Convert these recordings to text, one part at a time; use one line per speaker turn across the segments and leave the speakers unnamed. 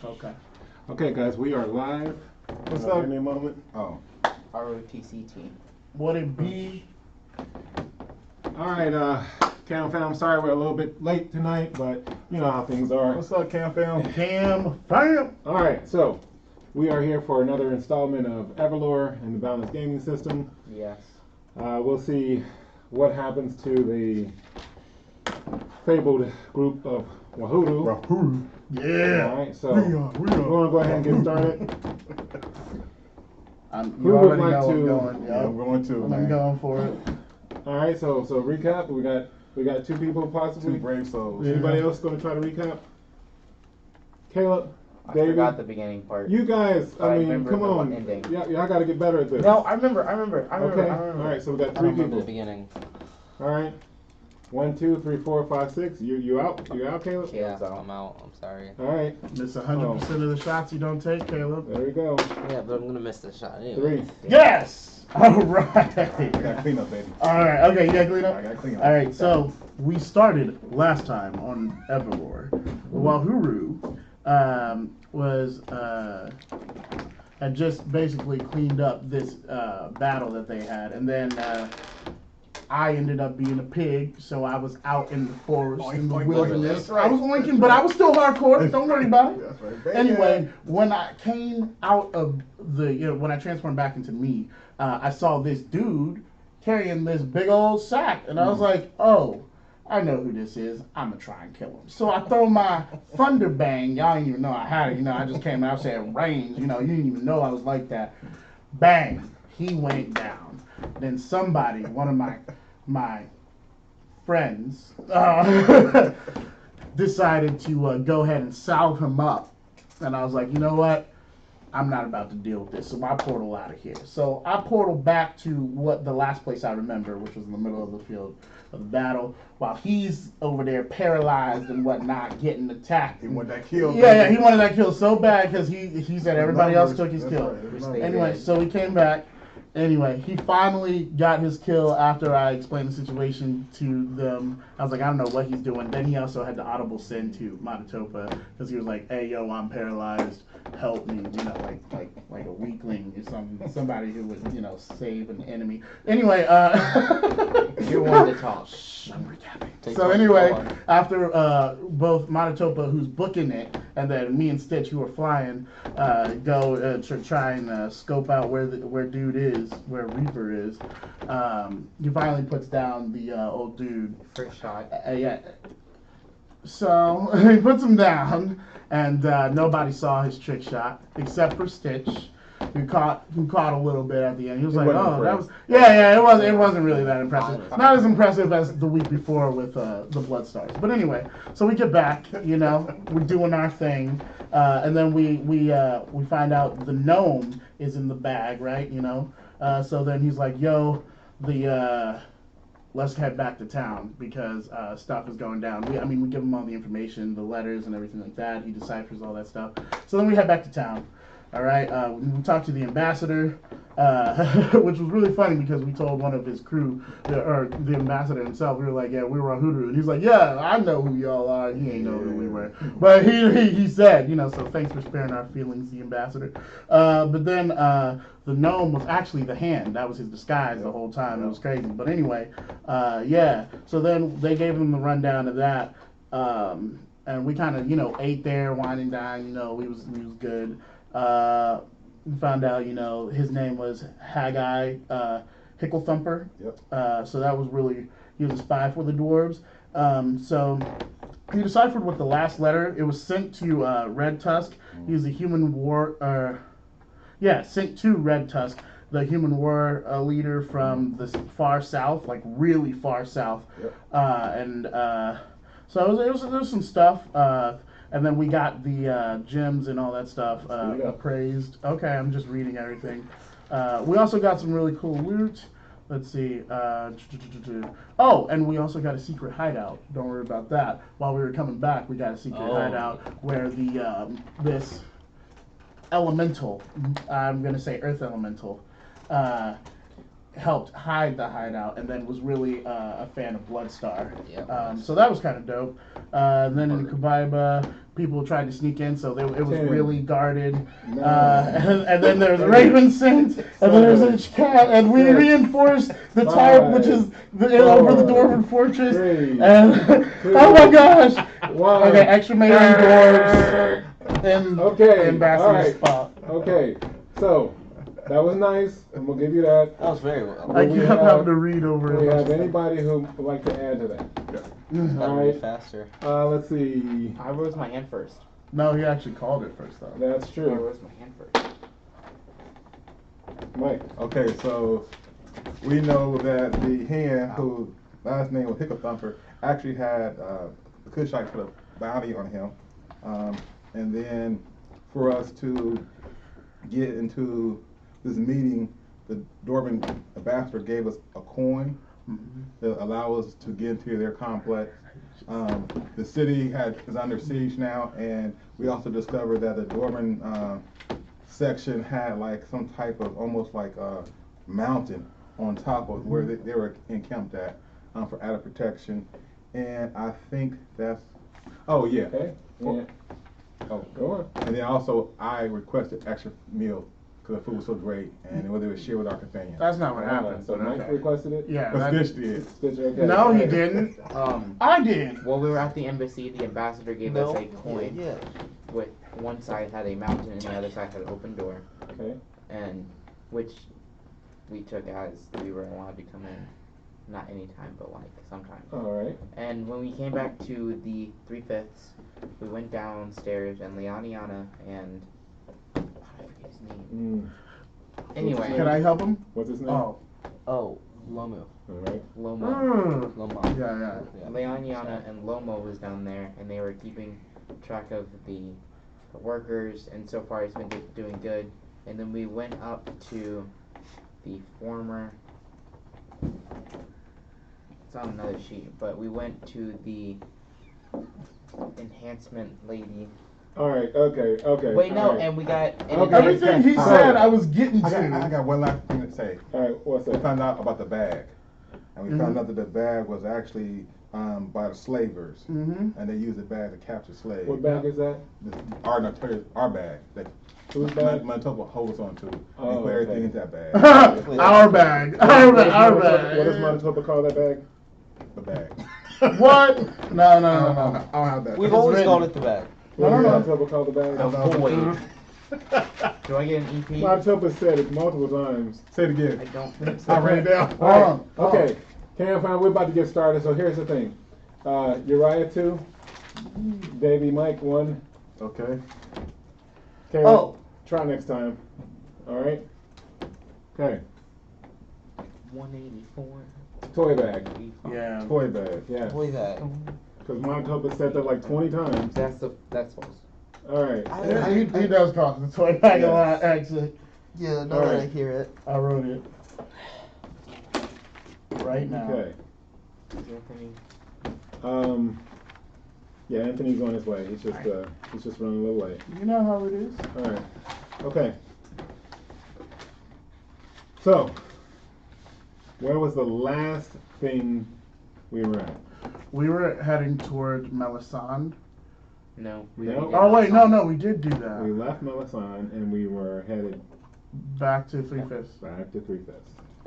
Okay.
Okay, guys, we are live.
What's up?
Any moment? Oh.
ROTCT.
What it be?
All right, Cam fam. Sorry we're a little bit late tonight, but you know how things are.
What's up, Cam fam?
Cam fam.
All right, so we are here for another installment of EverMore and the Balanced Gaming System.
Yes.
We'll see what happens to the fabled group of Wahuru.
Wahuru.
Yeah.
All right, so
We
we're
are.
going to go ahead and get started.
You
Who would
already
like
know I'm
to-
going.
Yeah, I'm going to,
I'm
man.
going for it.
All right, so recap. We got two people possibly.
Two brave souls.
Anybody else going to try to recap? Caleb,
I
David,
forgot the beginning part.
you guys.
But I
I mean,
remember
come
the
on.
ending.
Y'all got to get better at this.
No, I remember.
Okay. All right, so we got
I
three
remember
people.
the beginning.
All right. 1, 2, 3, 4, 5, 6. You out? You out, Caleb?
Yeah, I'm out. I'm sorry.
All right.
Miss 100% of the shots you don't take, Caleb.
There we go.
Yeah, but I'm gonna miss the shot anyway.
3.
Yes. All
I
right.
got clean up, baby.
All right. Okay, you got clean up.
I got clean up.
All right. So we started last time on EverMore. Wahuru was had just basically cleaned up this battle that they had, and then I ended up being a pig, so I was out in the forest, in the
Oink, oink,
wilderness.
that's right.
I was oinking, but I was still hardcore. Don't worry about it.
That's right, baby.
Anyway, when I came out of when I transformed back into me, I saw this dude carrying this big old sack, and I was like, oh, I know who this is. I'm gonna try and kill him. So I throw my thunder bang. Y'all didn't even know I had it. I just came out saying range. You didn't even know I was like that. Bang. He went down. Then somebody, one of my friends, decided to go ahead and salve him up. And I was like, you know what? I'm not about to deal with this. So I portal out of here. So I portal back to what the last place I remember, which was in the middle of the field of the battle, while he's over there paralyzed and whatnot, getting attacked.
He wanted that kill.
Yeah, he wanted that kill so bad because he said everybody else took his
That's
kill.
right, that's right.
Anyway, so he came back. Anyway, he finally got his kill after I explained the situation to them. I was like, I don't know what he's doing. Then he also had to audible send to Manitopa because he was like, hey, yo, I'm paralyzed. Help me. Like a weakling or somebody who would, save an enemy. Anyway,
You wanted to talk.
I'm recapping.
Take
So
one,
anyway,
go on.
after both Manitopa, who's booking it, and then me and Stitch, who are flying, go to try and scope out where dude is, where Reaper is, he finally puts down the old dude.
First shot.
Yeah. So he puts him down, and nobody saw his trick shot except for Stitch, who caught a little bit at the end. He was like,
wasn't
"Oh, that was
impressed.
it wasn't really that impressive. Not as impressive as the week before with the Bloodstars." But anyway, so we get back, we're doing our thing, and then we find out the gnome is in the bag, right? So then he's like, "Yo, let's head back to town because stuff is going down." We give him all the information, the letters and everything like that. He deciphers all that stuff. So then we head back to town. All right. We talked to the ambassador, which was really funny because we told one of his crew, or the ambassador himself, we were like, "Yeah, we were Wahuru," and he's like, "Yeah, I know who y'all are." He ain't know who we were, but he said, so thanks for sparing our feelings, the ambassador. But then the gnome was actually the hand. That was his disguise the whole time. It was crazy. But anyway, yeah. So then they gave him the rundown of that, and we kind of ate there, wine and dine. We was good. We found out, his name was Haggai Hickle Thumper.
Yep.
So that was really, he was a spy for the dwarves. So he deciphered with the last letter. It was sent to Red Tusk. He was a human sent to Red Tusk, the human war leader from the far south, like really far south.
Yep.
So there was some stuff. And then we got the gems and all that stuff appraised. Okay, I'm just reading everything. We also got some really cool loot. Let's see. Oh, and we also got a secret hideout. Don't worry about that. While we were coming back, we got a secret hideout where this elemental, I'm going to say earth elemental, helped hide the hideout, and then was really a fan of Bloodstar.
Yeah.
So that was kind of dope. And then in Kabaiba, people tried to sneak in, so it was really guarded. And then there's Raven Saint, and then there's a cat, and we reinforced the tarp, which is over the Dwarven Fortress. And oh my gosh! Okay, extra melee dwarves in ambassador spot.
Okay, so that was nice, and we'll give you that.
That was very well.
I kept having to read over
Do
it.
we have anybody who would like to add to that?
That
All
would be
right.
faster.
Let's see.
I rose my hand first.
No, he actually called it first, though.
That's
I
true.
rose my hand first.
Mike.
Okay, so we know that the hen, whose last name was Hiccup Thumper, actually had the Kushite put a bounty on him. And then for us to get into this meeting, the Dwarven ambassador gave us a coin to allow us to get into their complex. The city is under siege now, and we also discovered that the Dwarven section had like some type of almost like a mountain on top of where they were encamped at for added protection. And I think that's, oh yeah.
Okay. Yeah.
Oh,
Go on.
and then also I requested extra meal because the food was so great, and whether it was shared with our companions.
That's not what happened.
So
but
Mike
okay.
requested it?
Yeah.
But
that-
Stitch did.
Stitch, okay.
No, he didn't. I did.
While we were at the embassy, the ambassador gave us a coin.
Yeah.
With one side had a mountain and the other side had an open door,
Okay.
and which we took as we were allowed to come in, not anytime, but like sometimes.
All right.
And when we came back to the 3/5, we went downstairs, and Leoniana and I forget his name. Anyway,
Can I help him?
What's his name?
Oh.
Oh, Lomu.
All right.
Lomo.
Lomo.
Yeah.
Leoniana and Lomo was down there, and they were keeping track of the workers, and so far it's been doing good. And then we went up to the former. It's on another sheet, but we went to the enhancement lady.
All right. Okay.
Wait, no,
all right.
and we got. And
Okay.
Everything he said, I was getting
I
to.
got one last thing to say.
All right. What's
We
that?
found out about the bag, and we found out that the bag was actually by the slavers,
Mm-hmm.
and they used the bag to capture slaves.
What bag is that?
Our bag that
Whose bag?
Manitoba holds on to.
Oh,
And put everything
okay.
into that bag.
Our bag. Our bag.
What does Manitoba call that bag?
The bag.
What? No.
I don't have that.
We've
It's
always
written.
called it the bag.
What
No,
does
no.
Manitoba call the bag?
A void. Do I get an EP?
Manitoba said it multiple times.
Say it
I
again.
don't think so.
I ran it down.
All right.
Hold on.
Okay. Cam fam, we're about to get started. So here's the thing. Uriah 2, Davey Mike 1.
Okay.
Okay.
Oh.
Try next time. All right. Okay.
184.
Toy bag.
Yeah.
Toy bag.
Yeah.
Boy, that.
Because Manitoba said that like 20 times.
That's false.
All right.
He does call it the toy bag a lot, actually.
Yeah,
now that I
hear it.
I wrote it. Right now.
Okay.
Anthony.
Yeah, Anthony's on his way. He's just running a little late.
You know how it is.
All right. Okay. So, where was the last thing we were at?
We were heading toward Melisande.
No.
No.
Oh wait, no, we did do
We
that.
left Melisande and we were headed
Back to 3/5.
back to 3/5.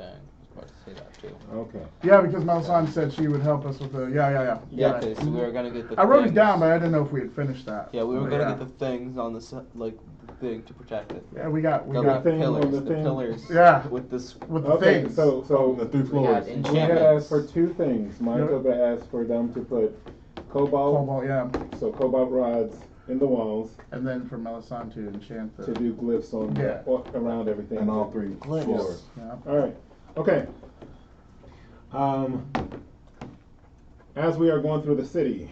Okay, I was about to say that too.
Okay.
Yeah, because Melisande said she would help us with the. Yeah.
Yeah,
You're
okay,
right.
so we were gonna get the
I wrote it
things.
down, but I didn't know if we had finished that.
Yeah, we were
But
gonna
yeah.
get the things on the the thing to protect it.
Yeah, we got
The
got
thing on
pillars,
the
the
thing.
pillars.
Yeah.
With this.
with the
Okay.
things.
So
The 3
We
floors.
got
we had
enchantments.
asked for two things. Manitoba asked for them to put cobalt,
Cobalt, yeah,
so cobalt rods in the walls
and then for Melisande to enchant the.
to do glyphs on
Yeah.
around everything.
And all 3
Glitch.
floors.
Yeah.
All right. Okay. As we are going through the city,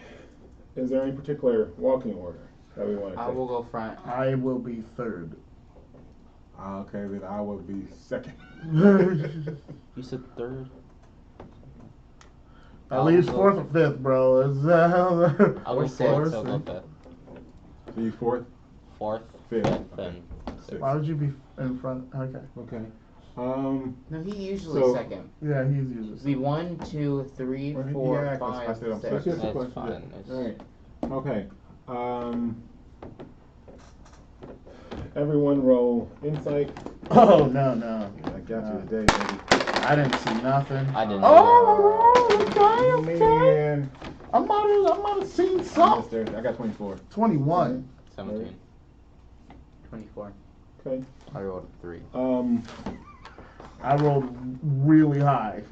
is there any particular walking order that we want to
I
take?
will go front.
I will be third.
Okay, then I will be second.
You said third.
At least fourth or fifth, bro. It's,
I'll go
sixth.
fourth. I'll go fifth.
So you fourth?
Fourth,
Fifth.
fifth, then sixth.
Why would you be in front? Okay.
Okay.
No, he usually
So-
second.
Yeah, he's usually.
Be 1, 2, 3,
Well, he
4,
asked us, I
5,
said I'm
6.
That's just a
That's
question.
fine. It's-
All right. Okay. Everyone roll insight.
Oh no no!
I got you today, baby.
I didn't see nothing.
I didn't.
Oh, okay, okay.
Man.
I might have seen
I
something.
got 24.
21.
17.
24.
Okay.
I rolled a 3.
I rolled really high,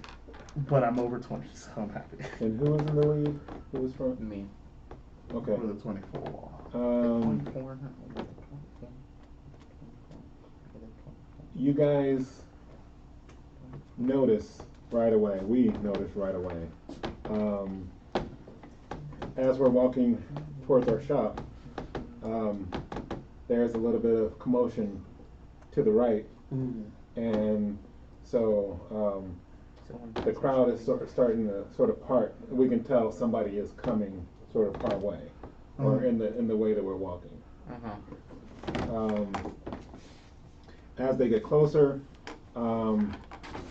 but I'm over 20, so I'm happy.
And who was in the lead? Who was from?
Me.
Okay.
For the 24.
24.
You guys notice right away. We notice right away. As we're walking towards our shop, there's a little bit of commotion to the right, and so the crowd is starting to sort of part. We can tell somebody is coming sort of our way, or in the way that we're walking. As they get closer,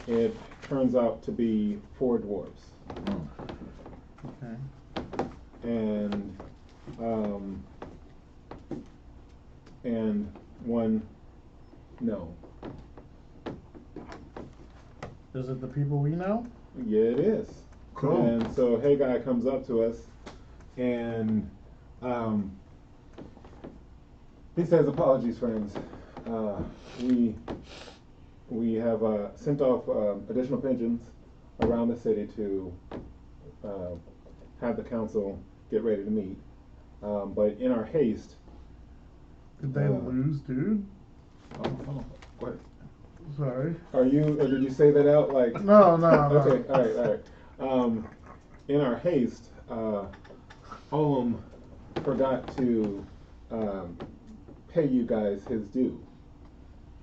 it turns out to be 4 dwarves.
Okay.
And 1 no.
Is it the people we know?
Yeah, it is.
Cool.
And so Haggai comes up to us, and he says, "Apologies, friends. We have sent off additional pigeons around the city to have the council get ready to meet. But in our haste,
Did they lose, dude?
Oh, what?
Sorry.
are you? Or did you say that out like?
No, no, no.
Okay, all right. In our haste, Olum forgot to pay you guys his due.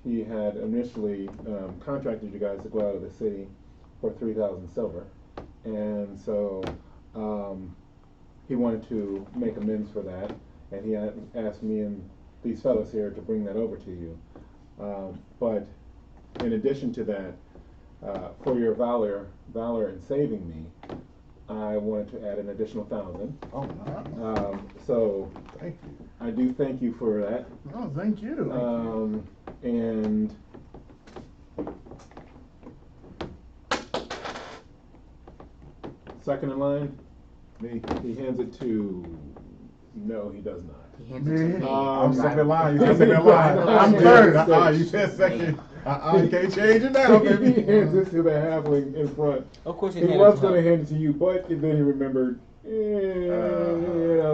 He had initially contracted you guys to go out of the city for 3,000 silver, and so he wanted to make amends for that, and he asked me and these fellows here to bring that over to you. But in addition to that, for your valor in saving me, I wanted to add an additional 1,000.
Oh, no.
So
Thank you.
I do thank you for that.
Oh, thank you.
And second in line,
Me.
he hands it to. No, he does not.
He hands it to me.
I'm
Second in line. You
I'm
said second in line.
I'm
third.
third.
You said second. You can't change it now,
He
baby.
hands it to the halfling in front.
Of course,
He was going to hand it to you, but then he remembered,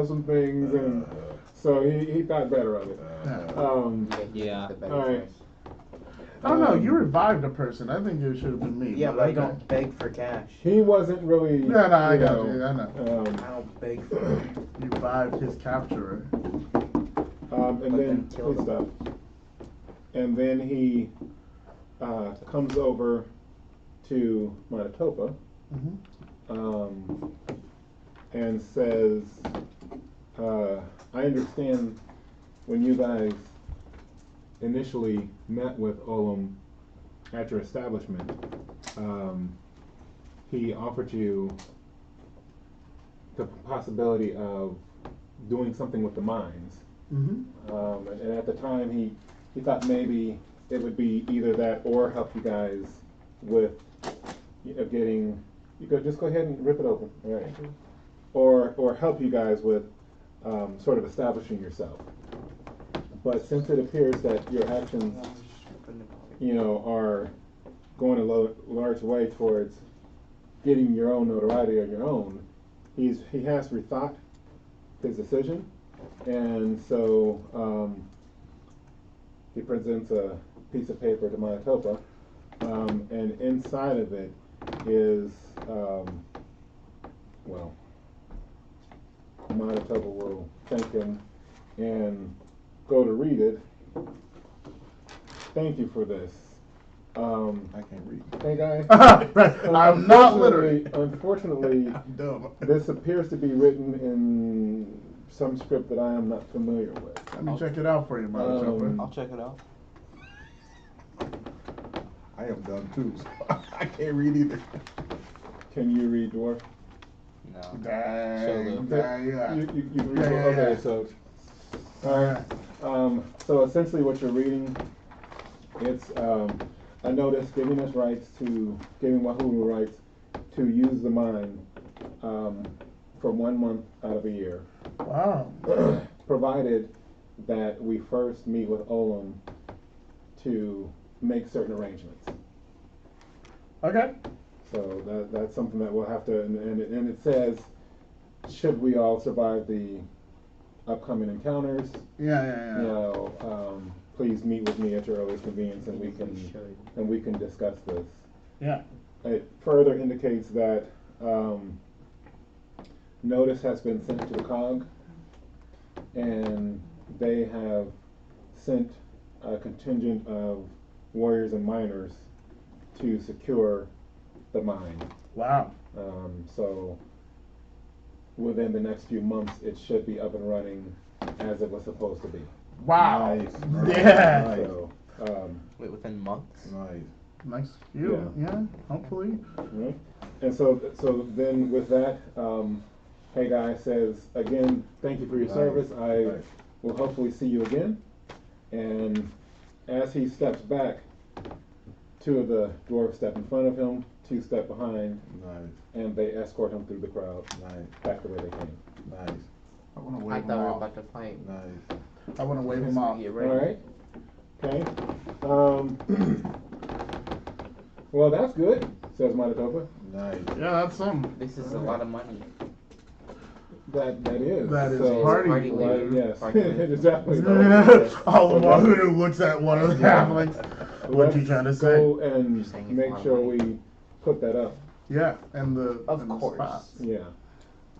some things, and so he thought better of it.
Yeah.
The better
All right.
choice.
I don't know. You revived a person. I think it should have been me.
Yeah, but I
okay.
don't beg for cash.
He wasn't really.
Yeah, no, I
you
got
know,
you. I know.
I don't beg for it.
You revived his capturer.
And
But
then
then kill
please
them.
stop. And then he comes over to Manitoba and says, I understand when you guys initially met with Olum at your establishment, he offered you the possibility of doing something with the mines. And at the time, he thought maybe it would be either that or help you guys with getting. You could just go ahead and rip it open, all right? Or help you guys with sort of establishing yourself. But since it appears that your actions, are going a large way towards getting your own notoriety on your own, he has rethought his decision. And so he presents a piece of paper to Manitoba, and inside of it is, Manitoba will thank him and go to read it. Thank you for this.
I can't read.
Hey guys.
I'm not literate.
Unfortunately,
I'm dumb.
this appears to be written in some script that I am not familiar with.
Let me check it out for you, Manitoba.
I'll check it out.
I am done too. So I can't read either.
Can you read dwarf?
No.
Dang. Yeah.
You read
Yeah,
dwarf?
yeah,
Okay,
yeah.
so so essentially what you're reading, it's a notice giving Wahuru rights to use the mine for 1 month out of a year,
Wow.
provided that we first meet with Olam to make certain arrangements.
Okay.
So that's something that we'll have to, and it says, should we all survive the upcoming encounters,
Yeah.
you know, please meet with me at your earliest convenience, and we can discuss this.
Yeah.
It further indicates that notice has been sent to the COG, and they have sent a contingent of warriors and miners to secure the mine.
Wow.
So within the next few months, it should be up and running as it was supposed to be.
Wow.
Nice.
Yeah.
Nice.
So,
Wait, within months?
Nice.
Nice view. Yeah. Hopefully.
right. And so then with that, hey guy says again, thank you for your
Nice.
service. I
Nice.
will hopefully see you again. And as he steps back, 2 of the dwarves step in front of him, 2 step behind,
Nice.
and they escort him through the crowd
Nice.
back the way they came.
Nice. I want to
I
wave him
thought we were
off.
about to fight.
Nice.
I want to wave him off.
Get
All
ready.
right. Okay. Well, that's good, says Matatopa.
Nice.
Yeah, that's some.
This is a lot of money.
That is.
That is
so,
party
Party
food.
leader.
Yes,
Party leader.
exactly.
All the Wahuru looks at one of the halflings. What you trying to say?
Go and
Saying it's a
make
lot of
sure
money.
we put that up.
Yeah, and the
Of
and the
course.
spots.
Yeah.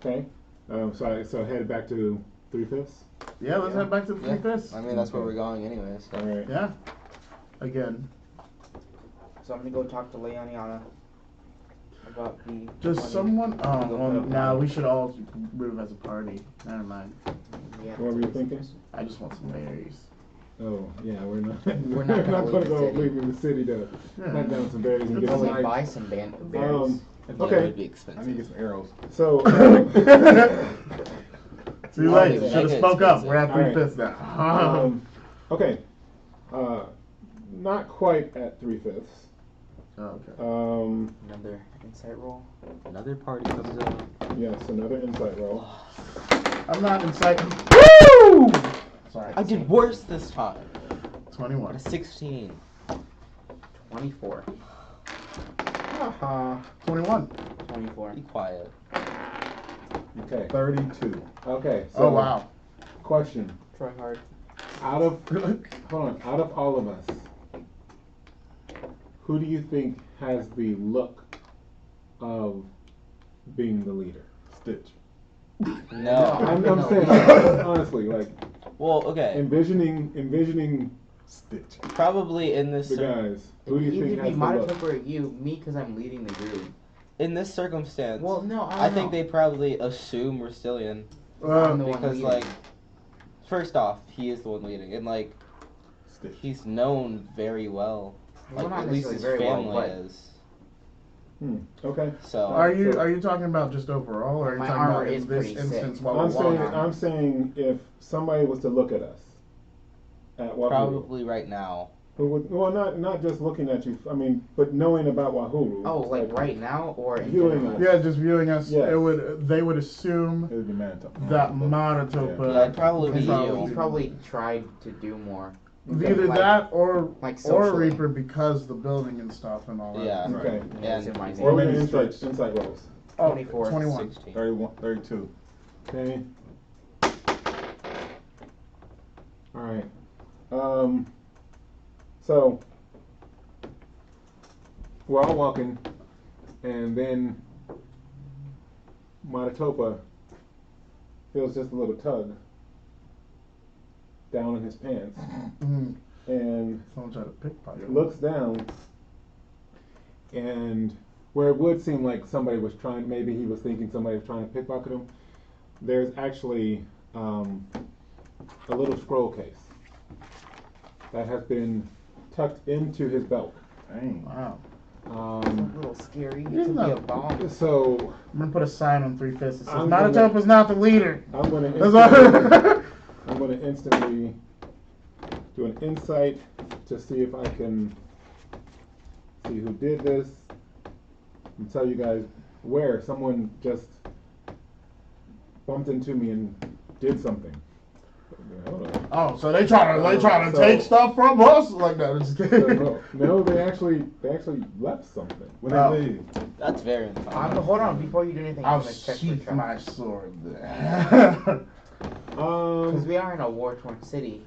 Okay. So head back to 3/5.
Yeah, let's head back to the
Yeah.
3/5.
I mean, that's where we're going anyways. So.
All right.
Yeah. Again,
So I'm gonna go talk to Leoniana about the.
does
money.
someone? Oh,
Go
well,
put up
now
money.
we should all move as a party. Never mind.
Yeah,
What were you thinking?
I just want some berries.
Oh, yeah, we're not.
We're not gonna
gonna
leave the
go
city.
leaving the city to
Yeah.
hunt down some berries and
Good
get
to
some
see.
Only
light.
buy some berries.
Yeah,
Okay.
it would be
I
expensive.
need to get some arrows.
So.
Too
Oh,
late.
yeah,
Should have
that
spoke
gets
up. We're at
expensive.
3/5 now.
Okay. Not quite at 3/5.
Oh, okay.
Another insight roll.
Another party comes up.
Yes, another insight roll.
I'm not inciting. Woo! Sorry.
I did worse this time.
21.
A 16.
24.
Haha.
21.
24.
Be quiet.
Okay.
32.
Okay. So
Oh wow.
Question.
Try hard.
Out of out of all of us, who do you think has the look of being the leader?
Stitch.
No.
I'm saying honestly, like
Well, okay.
envisioning
Stitch.
Probably in this
the guys. Who do you think
Either be
has the look?
Matatopa or you, me, because I'm leading the group.
in this circumstance,
Well, no,
I think they probably assume Rasitlian
I'm the one
because,
leading.
like, first off, he is the one leading, and like,
Stitch.
he's known very well.
Well,
Like,
not
at least his
necessarily very well,
family
but-
is.
Okay.
So
Are you talking about just overall, or are you
My
talking
armor
about
is
in this
pretty
instance
sick.
while
I'm
we're walking?
saying if somebody was to look at us, at Wahuru,
probably right now.
who would, well, not just looking at you. I mean, but knowing about Wahuru.
Oh, like right now or in
Viewing
general?
us.
Yeah, just viewing us.
Yes.
They would assume
It would be Manitoba.
that Matatopa.
Yeah, it'd probably be
is
you.
He's probably tried to do more.
either
Like-
that or
like
or
socially.
Reaper because the building and stuff and all that.
Yeah.
Okay.
Yeah, it's
And
in my
Or
name.
maybe
Maybe
insight rolls.
Oh,
24.
21.
16.
31, 32.
Okay. All right. So we're all walking, and then Matatopa feels just a little tug down in his pants,
Mhm.
and
Someone tried to pickpocket.
looks down, and where it would seem like somebody was trying, maybe he was thinking somebody was trying to pickpocket him, there's actually a little scroll case that has been tucked into his belt.
Dang.
Wow.
It's a
Um,
little scary. It
He's
could be a
not-
bomb.
so
I'm gonna put a sign on 3 Fists that says
I'm gonna-
Manitopa's not the leader.
I'm gonna
That's
instantly,
all.
I'm gonna instantly do an insight to see if I can see who did this and tell you guys where someone just bumped into me and did something. Hold on.
Oh, so they trying to
So-
take stuff from us like that? I'm just
So,
kidding.
no, they actually left something.
When
Oh.
they leave.
That's very uncommon.
Hold on, before you do anything, I'm
I'll
gonna check for
sheath
traps.
my sword there.
Because we are in a war-torn city,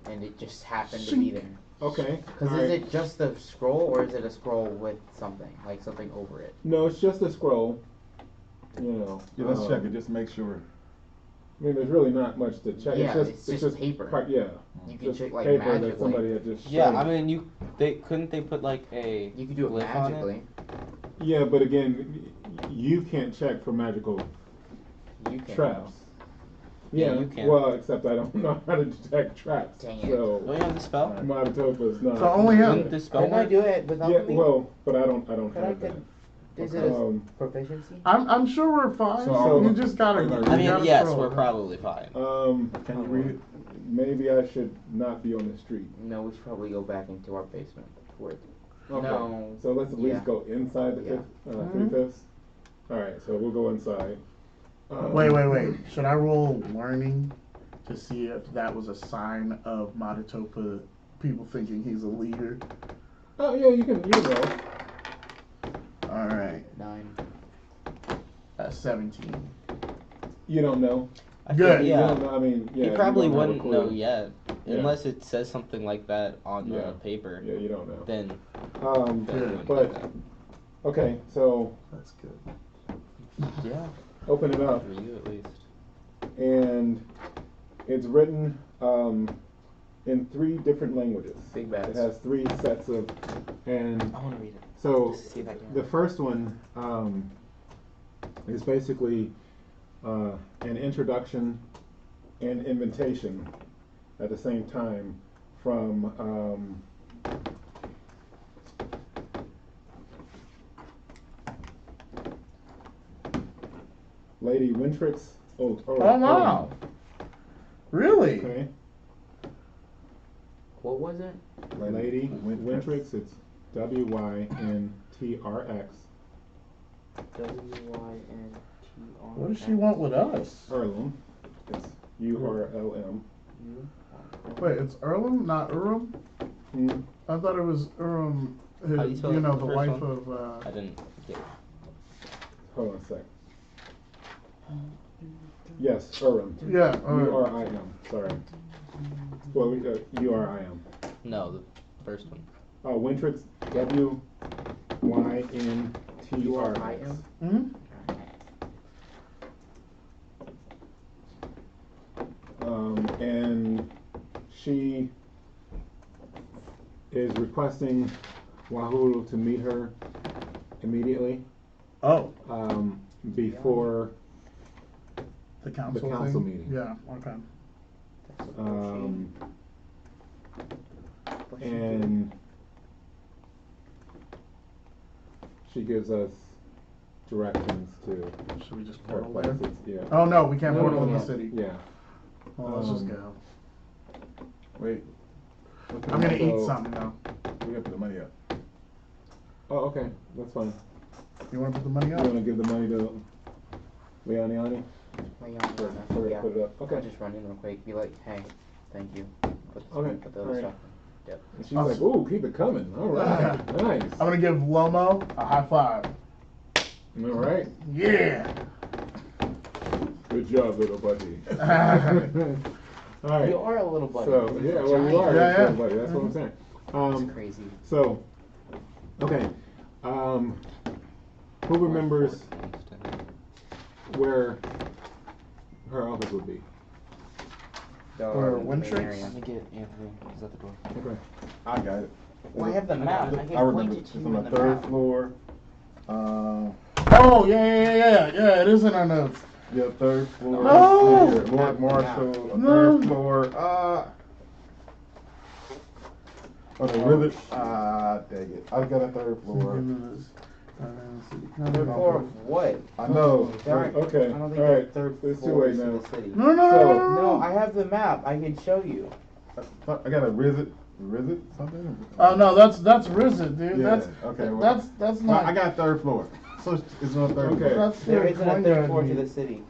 and it just happened to be there.
Okay.
Because
all
is
right.
it just a scroll, or is it a scroll with something, like something over it?
No, it's just a scroll. You know.
Yeah, let's check it. Just make sure.
I mean, there's really not much to check.
Yeah,
it's just
paper.
Yeah.
You can
Just
check like
paper that
magically.
somebody had just
Yeah,
shown.
I mean, couldn't they put like a
You can do it
glyph on
magically.
Yeah, but again, you can't check for magical
You can.
traps.
Yeah,
Yeah,
you can.
well, except I don't know how to detect traps.
Dang it.
So
Don't you have the spell?
Manitopa's not.
So only him.
Wouldn't the spell
Can I
work?
do it without
Yeah,
me?
well, but I don't
But I
have that.
could. Is it a
Um,
proficiency?
I'm sure we're fine.
So-
you just gotta.
I
you
I mean,
gotta
yes,
scroll.
we're probably fine.
Can you read it?
Maybe I should not be on the street.
No, we should probably go back into our basement. Where
Okay.
No.
So let's at least
Yeah.
go inside the
Yeah.
Mhm.
3/5. All right, so we'll go inside.
Wait. Should I roll learning to see if that was a sign of Manitopa people thinking he's a leader?
Oh yeah, you can roll.
All right,
9.
17.
You don't know.
I
Good.
think,
You
yeah.
don't know. I mean, yeah.
You
you
probably
don't have a
wouldn't
clue.
know yet,
Yeah.
unless it says something like that on
Yeah.
the paper.
Yeah, you don't know.
Then,
Um,
then you wouldn't
but-
know that.
okay, so
That's good.
Yeah,
open it up,
for you at least.
and it's written in 3 different languages.
Big
It
bats.
has 3 sets of, and
I want to read it.
so
Just to see if I can.
the first one is basically an introduction and invitation at the same time from Lady Wintrix. Oh
wow. Really?
Okay.
What was it?
Lady
Wintrix.
Wintrix. It's WYNTRX.
WYNTR.
What does she want with us?
Erlum. It's URLM.
Wait, it's Erlum, not Urum?
Mm.
I thought it was Urum,
How do you spell
you
it,
know,
the
the
first
wife
one?
of,
I didn't get.
Hold on a sec. Yes, Urim.
yeah,
URIM. Sorry. Well, URIM.
No, the first one.
Wintrix. WYNTRX.
hmm
And she is requesting Wahuru to meet her immediately
Oh,
before
the council
council
thing?
meeting.
Yeah, okay.
And she gives us directions to
Should we just
her
portal there?
places. Yeah.
Oh, no, we can't
No,
portal
no,
in the
no.
city.
Yeah.
Well, let's just
Um,
go.
Wait.
I'm gonna eat
so-
something though.
We gotta put the money up.
Oh, okay. That's fine.
You wanna put the money
You
up?
want to give the money to Leoniani?
We're
We're
gonna
gonna put it up.
I'll
Okay.
just run in real quick. Be like, hey, thank you.
Okay,
Put the other
alright.
stuff in.
And she's like, "Ooh, keep it coming." All right. Nice.
I'm gonna give Lomo a high five.
All right.
Yeah!
Good job, little buddy. All right.
You are a little buddy.
So yeah, well, you are
Yeah,
a
yeah.
little buddy. That's what I'm saying.
It's crazy.
So, okay. Who remembers where her office would be?
Or
The main
Wintrix?
area.
Let me get Anthony. He's at the door.
Okay.
I got it.
Well, I have the map. I can
I remember.
point it
It's
to you
on
in
the
the
3rd
map.
floor.
Oh, yeah, it is in our notes.
Yeah, 3rd floor.
No!
Here, Lord Marshall,
No.
3rd floor. Oh, the rivet. Ah, dang it. I got a third floor.
Third floor of what?
I know.
There aren't-
Okay.
I don't think
All
there are
right.
third
There's two
floors
ways
in
now.
the city.
No, no, no,
So-
no, no,
No, I have the map. I can show you.
I got a rivet something?
Oh no, that's Rizit, dude.
Yeah,
That's
okay, well,
that's
Well,
not.
I got third floor. So it's on third
Okay.
floor.
That's
There
the
isn't a
coin
third
yard
floor to
meet.
the city.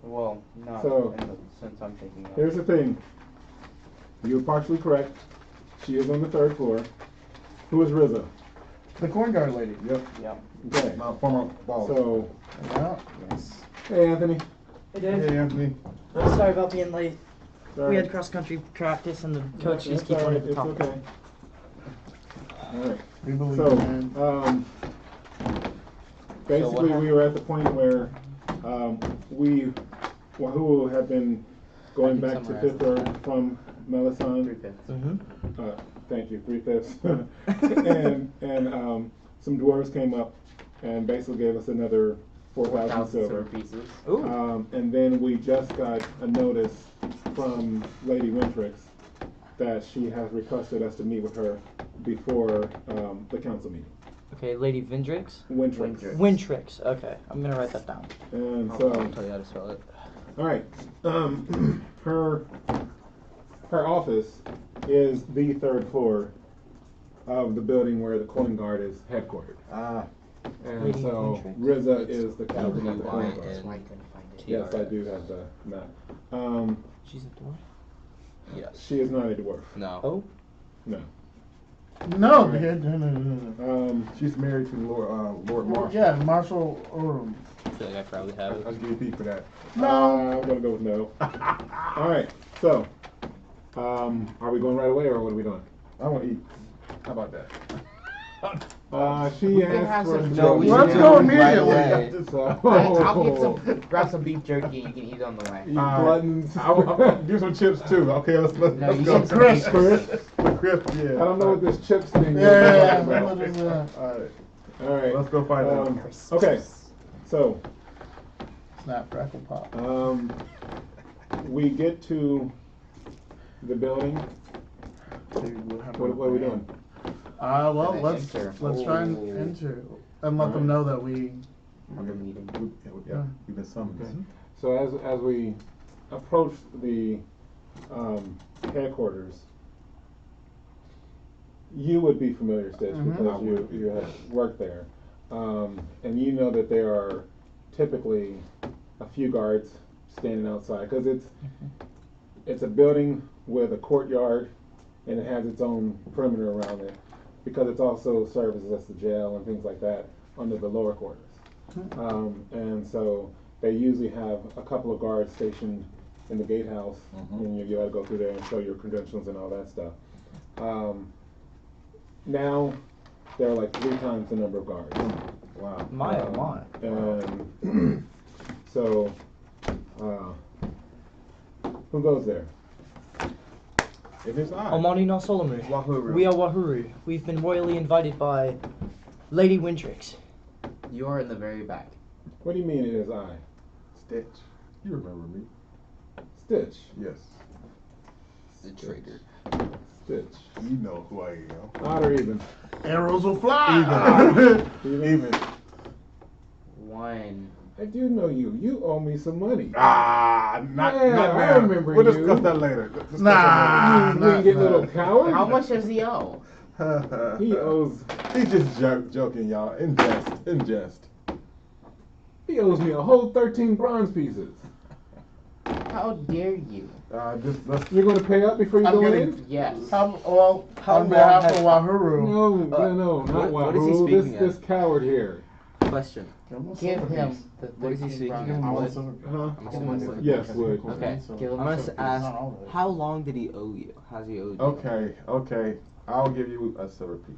Well, not
So-
in the sense I'm thinking of.
Here's the thing. You're partially correct. She is on the third floor. Who is Rizza?
The coin guard lady.
Yep.
Yep.
Okay.
My former boss.
So,
Yeah.
Yes.
hey, Anthony.
Hey,
Hey,
Dave.
Anthony.
Sorry about being late.
Sorry.
We had cross country practice and the coach just
It's
keep
all
wanting
right,
to talk.
It's okay. All right.
We believe
So,
man.
basically, we were at the point where Wahuru had been going
I can
back to
summarize
Fifth Earth from Melisande.
3/5.
Mm-hmm.
Thank you, 3/5. and some dwarves came up and basically gave us another 4,000 silver.
pieces.
Ooh.
And then we just got a notice from Lady Wintrix that she has requested us to meet with her before the council meeting.
Okay, Lady Vindrix.
Wintrix.
Wintrix.
Wintrix. Okay, I'm gonna write that down.
And
I'll
so,
tell you how to spell it.
all right, her office is the third floor of the building where the coin guard is headquartered.
Ah,
And
Lady
so
Wintrix.
Rizza is the captain of the coin
W-I-N.
guard.
That's why I couldn't find it.
Yes, I do have the map.
She's a dwarf.
Yes.
She is not a dwarf.
No.
Oh.
No.
No, dude. No.
she's married to Lord Marshall.
Yeah, Marshall.
I feel like I probably have
I
it.
should give you a peek for that.
I'm gonna go with no. All right. So, are we going right away or what are we doing?
I want to eat. How about that?
She
We can have
asked for
some
No, we
Let's
should
go
do it right
immediately.
away.
So,
I'll get some, grab some beef jerky and you can eat it on the way.
You gluttons.
I'll give some chips too. Okay, let's
No,
let's
you
go.
get some
Chris.
beef
Chris.
jerky.
Crisp, yeah.
I don't know what this chips thing is.
Yeah.
about.
What is that?
All right,
All right.
let's go find out.
Okay. So,
Snap, crackle, pop.
we get to the building. What are we doing?
Well,
Can I
let's
enter?
try and
Oh.
enter and let them know that we.
On the meeting.
Yeah, we've been summoned.
Okay. So as we approach the headquarters, you would be familiar, Stitch,
Mhm.
because you have worked there, and you know that there are typically a few guards standing outside because it's a building with a courtyard and it has its own perimeter around it because it's also serves as the jail and things like that under the lower quarters. And so they usually have a couple of guards stationed in the gatehouse, and you gotta go through there and show your credentials and all that stuff. Now there are like 3 times the number of guards.
Wow.
My oh my.
And so, who goes there?
It is I.
Omani no Solomu.
Wahuru.
We are Wahuru. We've been royally invited by Lady Wintrix.
You are in the very back.
What do you mean it is I?
Stitch. You remember me?
Stitch.
Yes.
The traitor.
Stitch.
You know who I am.
Odd or even?
Arrows will fly.
Even.
1.
I do know you. You owe me some money.
Not
Yeah,
not
I
now.
remember
We'll
you.
discuss that later. Discuss
Nah.
You ain't get little coward.
How much does he owe?
that later.
He owes.
He's just joking, y'all. In jest. In jest.
He owes me a whole 13 bronze pieces.
How dare you?
Just let's.
You're gonna pay up before you
I'm
go
getting-
in?
Yes.
How
How
on behalf
long
of
has-
Wahuru.
No, not
what is he
Wahoo.
speaking
This
of?
coward here.
Question.
Give him the
What is he
13
speaking
bronze
of?
pieces.
What?
Huh?
I'm assuming.
Yes, would.
Okay.
Give him
I'm gonna
some-
ask,
not all of it.
how long did he owe you? Has he owed you?
Okay. I'll give you a silver piece.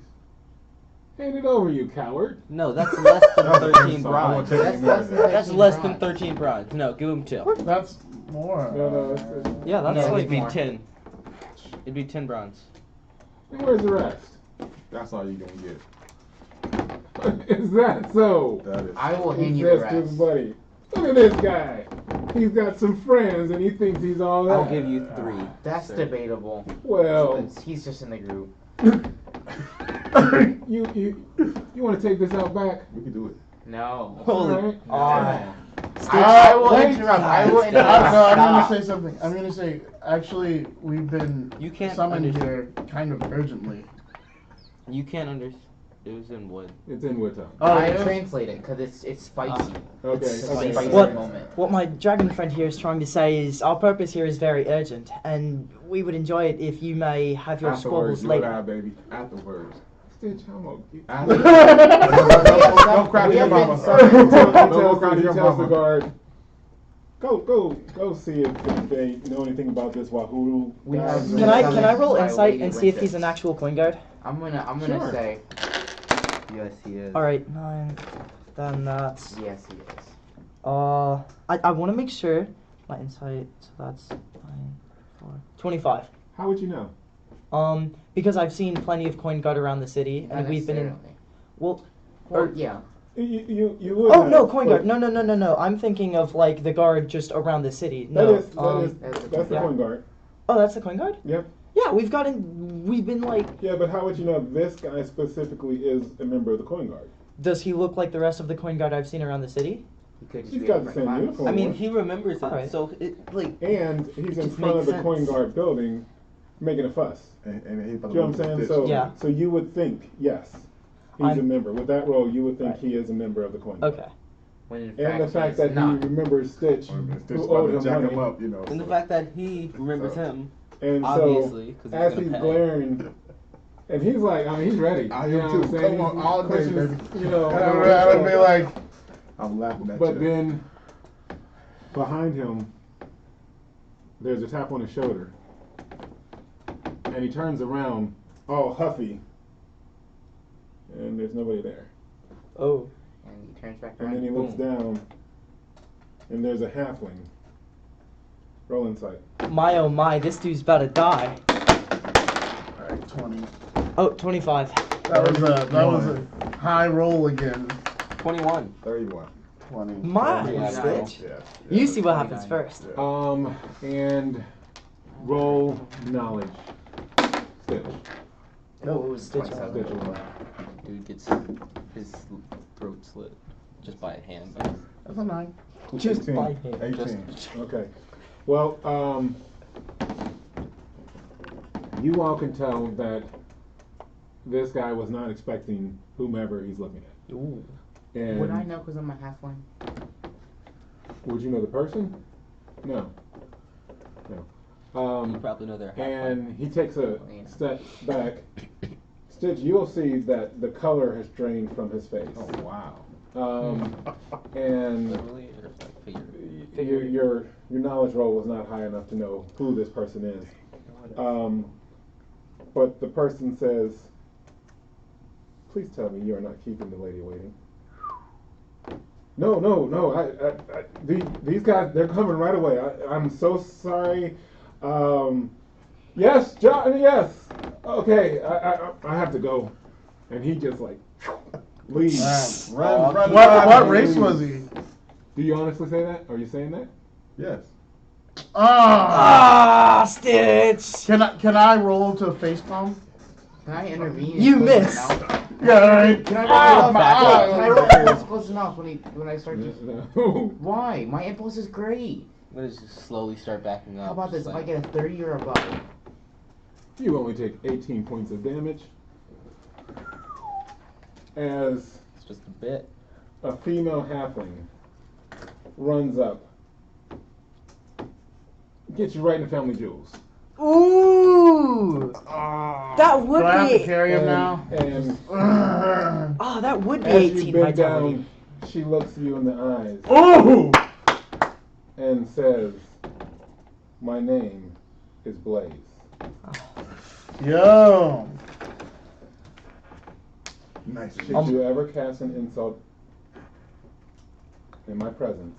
Hand it over, you coward.
No, that's less than
Okay,
13
so I won't
bronze.
take
That's
any more
less
than
than
that.
That's less than 13 bronze. No, give him 2.
That's more.
No, it's-
Yeah, that's
No,
like
it'd be
10. It'd be 10 bronze.
And where's the rest?
That's all you're gonna get.
Is that so?
That is.
I will
He
hand you the
says to his
rest.
buddy. Look at this guy. He's got some friends and he thinks he's all that.
I'll give you 3.
That's
sir.
debatable.
Well,
He's just in the group.
you want to take this out back?
We can do it.
No.
Holy.
Alright.
I will
wait.
interrupt. I will
No,
interrupt.
I'm gonna
Stop.
say something. I'm gonna say, actually, we've been
You can't
summoned
understand.
here kind of urgently.
You can't understand. It was in wood.
It's in Woodtown.
I
yeah?
translate it because it's spicy.
Okay.
It's a
Okay.
spicy
What?
moment.
What my dragon friend here is trying to say is our purpose here is very urgent, and we would enjoy it if you may have your squabbles
Afterwards, you and I,
later.
baby. Afterwards.
Stitch, I'm okay.
Don't cry to your
We have
mama.
been-
Don't cry to
He
your
tells the
mama.
guard, go see if they know anything about this Wahuru.
We
guy.
have-
Can I roll
By
insight
Lady
and see if he's
Winchester.
an actual coin guard?
I'm gonna
Sure.
say
Yes, he is.
All right, 9. Then that's
yes, he is.
I want to make sure my insight. So that's 9, 4, 25.
How would you know?
Because I've seen plenty of coin guard around the city,
Not
and we've been in.
necessarily.
Well,
Well, yeah.
You would.
oh
have,
no, coin guard.
but
No. I'm thinking of like the guard just around the city.
That
No.
is that's the
yeah.
coin guard.
Oh, that's the coin guard.
Yep.
Yeah, we've been like.
Yeah, but how would you know this guy specifically is a member of the coin guard?
Does he look like the rest of the coin guard I've seen around the city?
He could just
He's
be
got
a
the
different
same
class.
uniform.
I mean, he remembers it,
Alright.
so it like.
And he's in
just
front of
makes
the coin
sense.
guard building, making a fuss.
And he
Do you know what I'm saying? So,
Yeah.
so you would think, yes, he's a
I'm-
member. With that role, you would think
Right.
he is a member of the coin guard.
Okay.
When in
And the
fact
fact
he's
that
not.
he remembers Stitch,
Stitch
who
about
owed
to
him
jack
money.
him up, you know.
And the
so.
fact that he remembers
So-
him,
And
obviously,
so,
'cause
as
he's
he's
gonna pay.
glaring, and he's like, I mean, he's ready.
I
you
am
know
too.
what I'm saying?
Come on,
He's
all day,
questions,
baby.
you know.
I would be like,
I'm laughing at
But
you.
then, behind him, there's a tap on his shoulder. And he turns around, all huffy. And there's nobody there.
Oh.
And he turns back
And
around.
then he looks
Boom.
down, and there's a halfling. Roll insight.
My oh my, this dude's about to die.
alright, 20.
Oh, 25.
That was a high roll again.
21.
31.
20.
My
Yeah,
Stitch.
Yeah.
You see what happens first.
And roll knowledge. Stitch.
No,
it was
Stitch
27.
Stitch.
Dude gets his throat slit just by a hand.
That's a 9.
Just
18.
by hand.
18.
Okay. Well, you all can tell that this guy was not expecting whomever he's looking at.
Ooh.
And
Would I know because I'm a halfling?
would you know the person? No. No.
You probably know they're half.
And he takes a step back. Stitch, you'll see that the color has drained from his face.
Oh, wow.
And
Literally, or like figuratively.
your knowledge roll was not high enough to know who this person is. But the person says, "Please tell me you are not keeping the lady waiting." No. These guys, they're coming right away. I'm so sorry. Yes, John. Yes. Okay. I have to go. And he just like leaves.
Run.
What race was he?
Do you honestly say that? Are you saying that?
Yes.
Ah!
Stitch!
Can I roll to face palm?
Can I intervene?
You
and close
miss.
his mouth?
Yeah, alright.
Can I
Ah,
roll
my
back?
eye.
Can I roll back? Close his mouth when I start to.
No.
Why? My impulse is great.
I'm gonna just slowly start backing up.
How about this?
just
If I
like-
get a 30 or above,
You only take 18 points of damage. As
It's just a bit.
a female halfling runs up, gets you right in the family jewels.
Ooh! That would
Do I have to
be.
carry him now?
And
Oh, that would be
as you
18
bend
vitality.
down, she looks you in the eyes
Ooh!
and says, "My name is Blaze."
Yo!
Nice.
Should you ever cast an insult in my presence,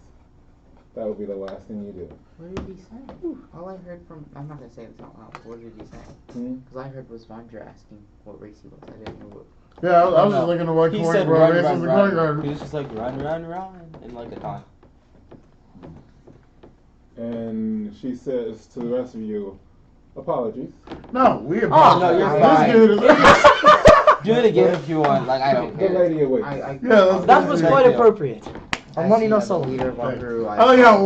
that will be the last thing you do.
what did he say? All I heard from. I'm not gonna say this out loud. What did he say?
Hmm?
Because I heard was Vandra asking what race he was. I didn't know what.
Yeah, I was
No.
just looking at what
He
coin
said
what
run,
race
run,
was the
run.
coin guard.
He was just like run, in like a time.
and she says to the rest of you, apologies.
No, we
Oh,
apologize.
no, you're
This
fine.
dude is-
Do it again if you want. Like, I don't
The
care.
lady awakes.
That was quite
you.
appropriate.
As,
Money
you
no
know, the
solo.
leader of Wahuru,
I like how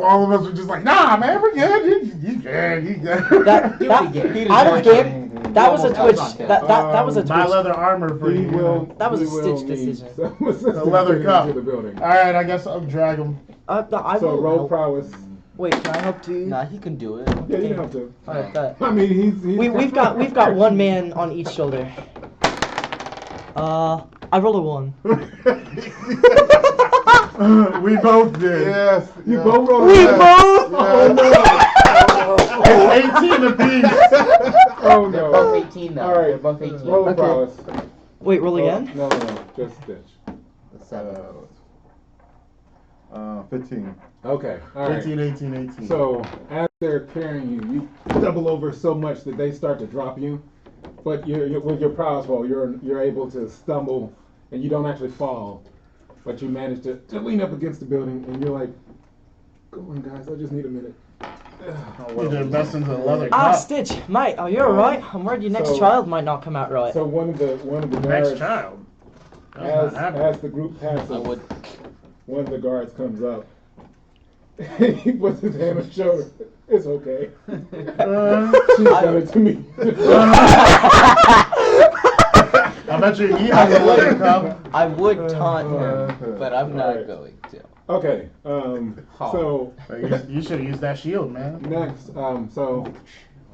all of us were just like, nah, man, we're good. You good. You good.
Out of game, that was a
Almost
Twitch.
got
That was a
My
Twitch.
leather armor for
He
you.
will.
That was
he
a
will
Stitch
need
decision.
some assistance
The leather
getting
cup.
into the building.
All right, I guess I'll drag him.
I
So
will
roll
help.
prowess.
Wait, can I help too?
Nah, he can do it.
Yeah, you have to.
Alright, bet.
I mean, he's
We've got one man on each shoulder. I rolled a 1.
We both did.
Yes.
You
yeah.
both rolled.
We
a
both.
It's 18 apiece.
Oh
They're
no.
both 18 though.
All right.
They're both 18.
Roll
Okay.
prowess.
Wait, roll again?
No, just Stitch.
The 7.
15.
Okay. All right.
18.
So as they're carrying you, you double over so much that they start to drop you. But you're with your prowess roll, you're able to stumble and you don't actually fall, but you manage to lean up against the building and you're like, "Go on, guys, I just need a minute."
You did invest into the leather
Ah,
cup.
Stitch, mate, are you alright? I'm worried your next
So-
child might not come out right.
So one of the
Next
guards,
child. That's not happening.
as the group passes,
I would.
one of the guards comes up. He puts his hand on his shoulder. It's okay. She's done it to me.
I bet you he has a leather cup.
I would taunt him, but I'm not
Alright.
going to.
Okay. So
You should have used that shield, man.
next, so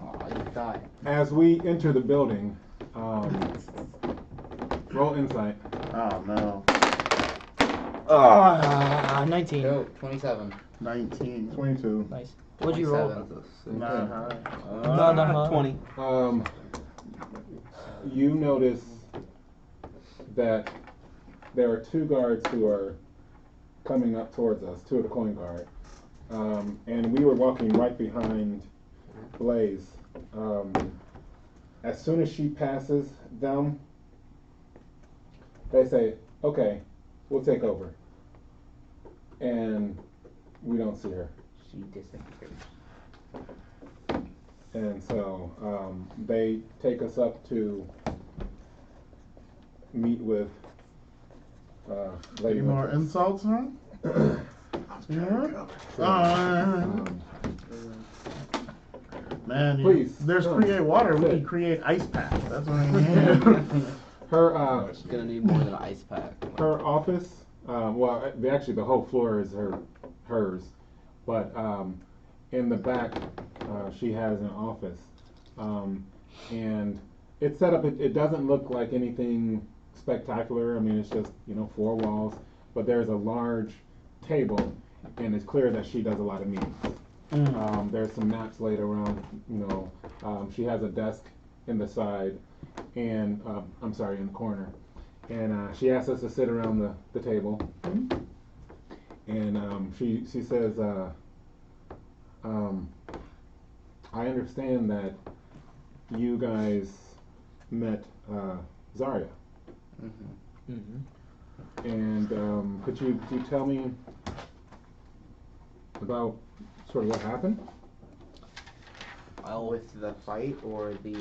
Oh, you thought.
as we enter the building, roll insight.
Oh no.
19.
Go, 27.
19.
22.
Nice. What'd you roll?
27.
Nah.
No.
20.
You notice that there are 2 guards who are coming up towards us, 2 of the coin guard. And we were walking right behind Blaze. As soon as she passes them, they say, "Okay, we'll take over." And we don't see her.
She disappears.
And so they take us up to meet with Lady
Any more
Winters.
insults, huh? Yeah. Man,
Please,
there's
come.
create water. We
Sit.
can create ice packs. That's what I need.
Her
She's gonna need more than an ice pack.
her office. Actually, the whole floor is hers, but in the back, she has an office, and it's set up. It doesn't look like anything spectacular. I mean, it's just 4 walls, but there's a large table, and it's clear that she does a lot of meetings. There's some maps laid around. She has a desk in the side, and in the corner, and she asks us to sit around the table, and she says, "I understand that you guys met Zarya, and could you tell me about sort of what happened?"
With the fight or the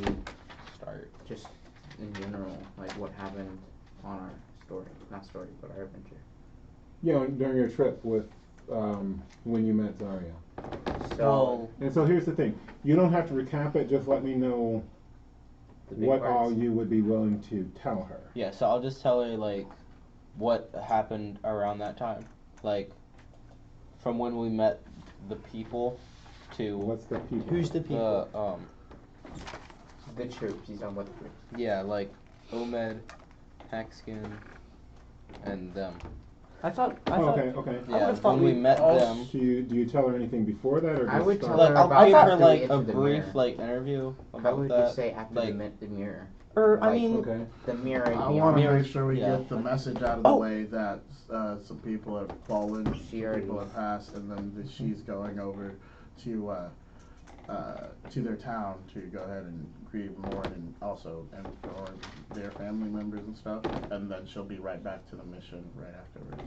Start.
just in general, like what happened on our story, not story, but our adventure.
During your trip with when you met Zarya.
So
And so here's the thing: you don't have to recap it. Just let me know
the big
what
parts.
all you would be willing to tell her.
Yeah, so I'll just tell her like what happened around that time, like from when we met the people to
What's the people?
Who's the people?
The troops. He's on with the troops.
yeah, like Omed, Hackskin, and them.
I thought.
Okay.
Yeah,
would've thought
when we
we
met
all
them.
Do you tell her anything before that, or
I
just
would
start?
tell
Like
her
I'll
about
give
after
her
we
like
enter
a
the
brief
mirror.
like interview
I
about
would
that.
just say after
like,
the mirror.
I
Like,
mean,
Okay.
The mirror.
I
and
want to
beyond.
make sure we
Yeah.
get the message out of the
Oh.
way that some people have fallen,
She already-
people have passed, and then that she's going over to their town to go ahead and grieve more and also and for their family members and stuff, and then she'll be right back to the mission right afterwards.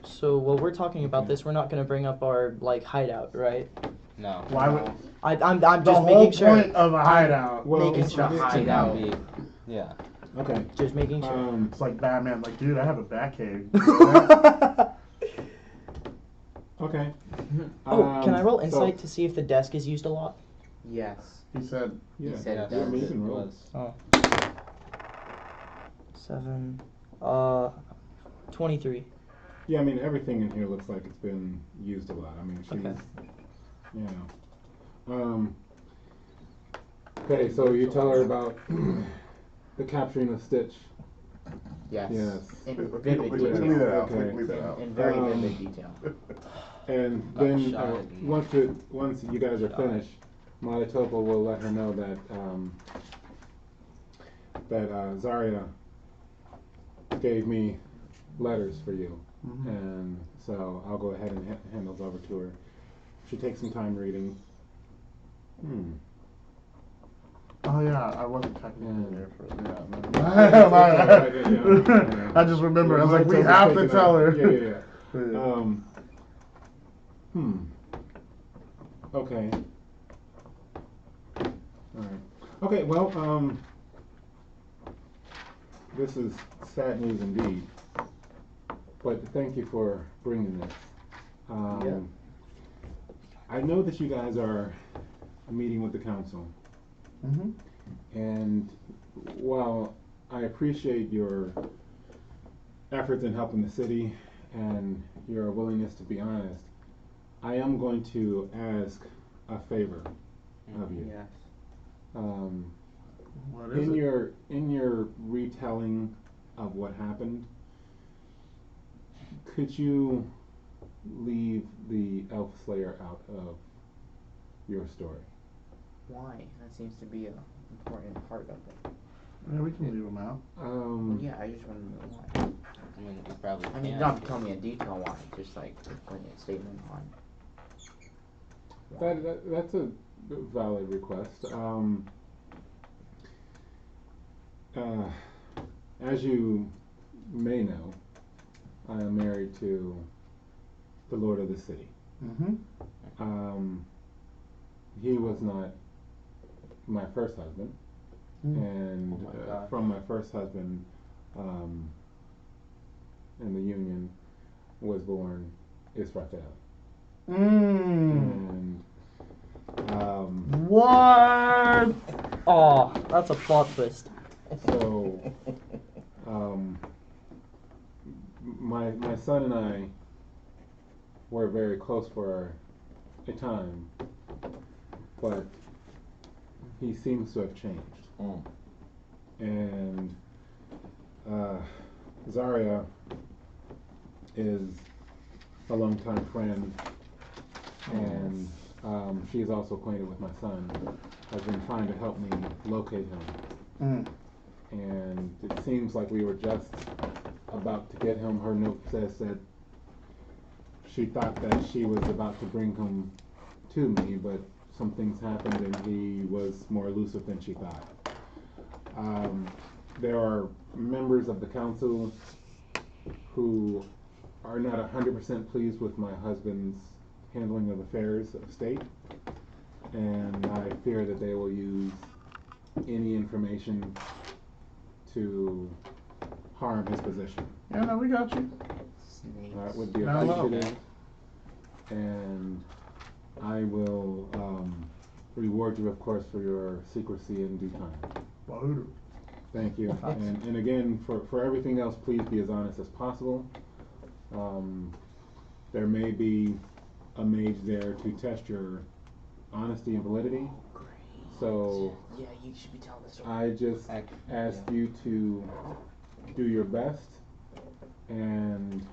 So while we're talking about
Okay.
this, we're not gonna bring up our like hideout, right?
No.
Why would
I'm
the
just
whole
making sure.
point of a hideout?
Making
It's
sure.
the
To
hideout.
not be. Yeah.
Okay.
Just making sure.
It's like Batman, like, dude, I have a bat cave.
Okay.
Oh, can I roll
so-
insight to see if the desk is used a lot?
Yes.
He said,
Yeah.
said
Yes,
it does.
You can
it
roll.
was.
7. 23.
Yeah, I mean everything in here looks like it's been used a lot. I mean she's,
Okay.
you know. Okay, so you tell her about the capturing of Stitch.
Yes.
Yes.
In
We
vivid
leave
detail.
that out.
Okay.
Leave that out.
In very
Um,
vivid detail.
And
Got
then
shot and-
once you guys are finished, Malitopa will let her know that Zarya gave me letters for you, and so I'll go ahead and hand those over to her. She takes some time reading.
oh yeah, I wasn't technically there for
Yeah,
that. I just remember, I was like, we have to tell her.
Yeah.
Yeah.
Okay. Alright. Okay, well, this is sad news indeed. But thank you for bringing this.
Yeah.
I know that you guys are meeting with the council.
Mhm.
And while I appreciate your efforts in helping the city and your willingness to be honest, I am going to ask a favor of you.
Yes.
What is it?
In your retelling of what happened, could you leave the Elf Slayer out of your story?
Why? That seems to be an important part of it.
Yeah, we can leave them out.
Yeah, I just want to know why.
I mean, we probably
I mean,
can.
you don't have to tell me in detail why. Just like putting a statement on. why.
That's a valid request. As you may know, I am married to the Lord of the City.
Mm-hmm.
He was not my first husband, and
Oh my gosh.
from my first husband, in the union, was born Israfel. And
What?
Oh, that's a plot twist.
so my son and I were very close for a time, but he seems to have changed. And Zarya is a longtime friend, and she is also acquainted with my son, has been trying to help me locate him. And it seems like we were just about to get him. Her note says that she thought that she was about to bring him to me, but some things happened and he was more elusive than she thought. There are members of the council who are not 100% pleased with my husband's handling of affairs of state, and I fear that they will use any information to harm his position.
Yeah, no, we got you.
Snakes.
That would be
No, no.
appreciative, and I will reward you, of course, for your secrecy in due time.
Wahuru.
Thank you. And again, for everything else, please be as honest as possible. There may be a mage there to test your honesty and validity.
Great.
So
Yeah, you should be telling the story.
I just ask you to do your best and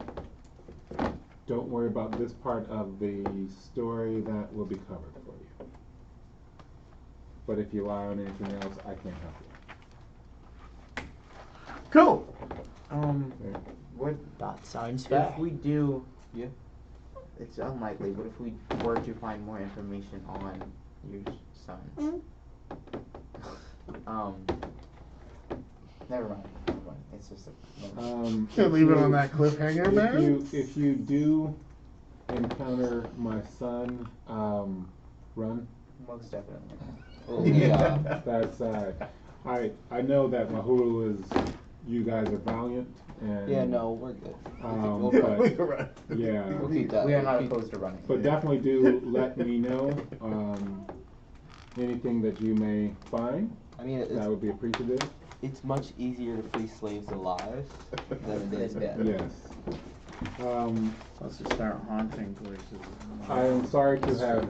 don't worry about this part of the story. That will be covered for you. But if you lie on anything else, I can't help you.
Cool.
What
That sounds fair.
if we do?
Yeah.
It's unlikely, but if we were to find more information on your son, never mind. It's just a.
Can't leave it on that cliffhanger, man.
If you do encounter my son, run.
Most definitely.
Oh, yeah.
That's I know that Wahuru is. You guys are valiant. And,
Yeah, no, we're good.
but
Right.
yeah.
We'll keep that.
We are not
We'll keep-
opposed to running.
But definitely do let me know anything that you may find.
I mean,
That would be appreciative.
it's much easier to free slaves alive than it is dead.
Yes.
Let's just start haunting places.
I am sorry to have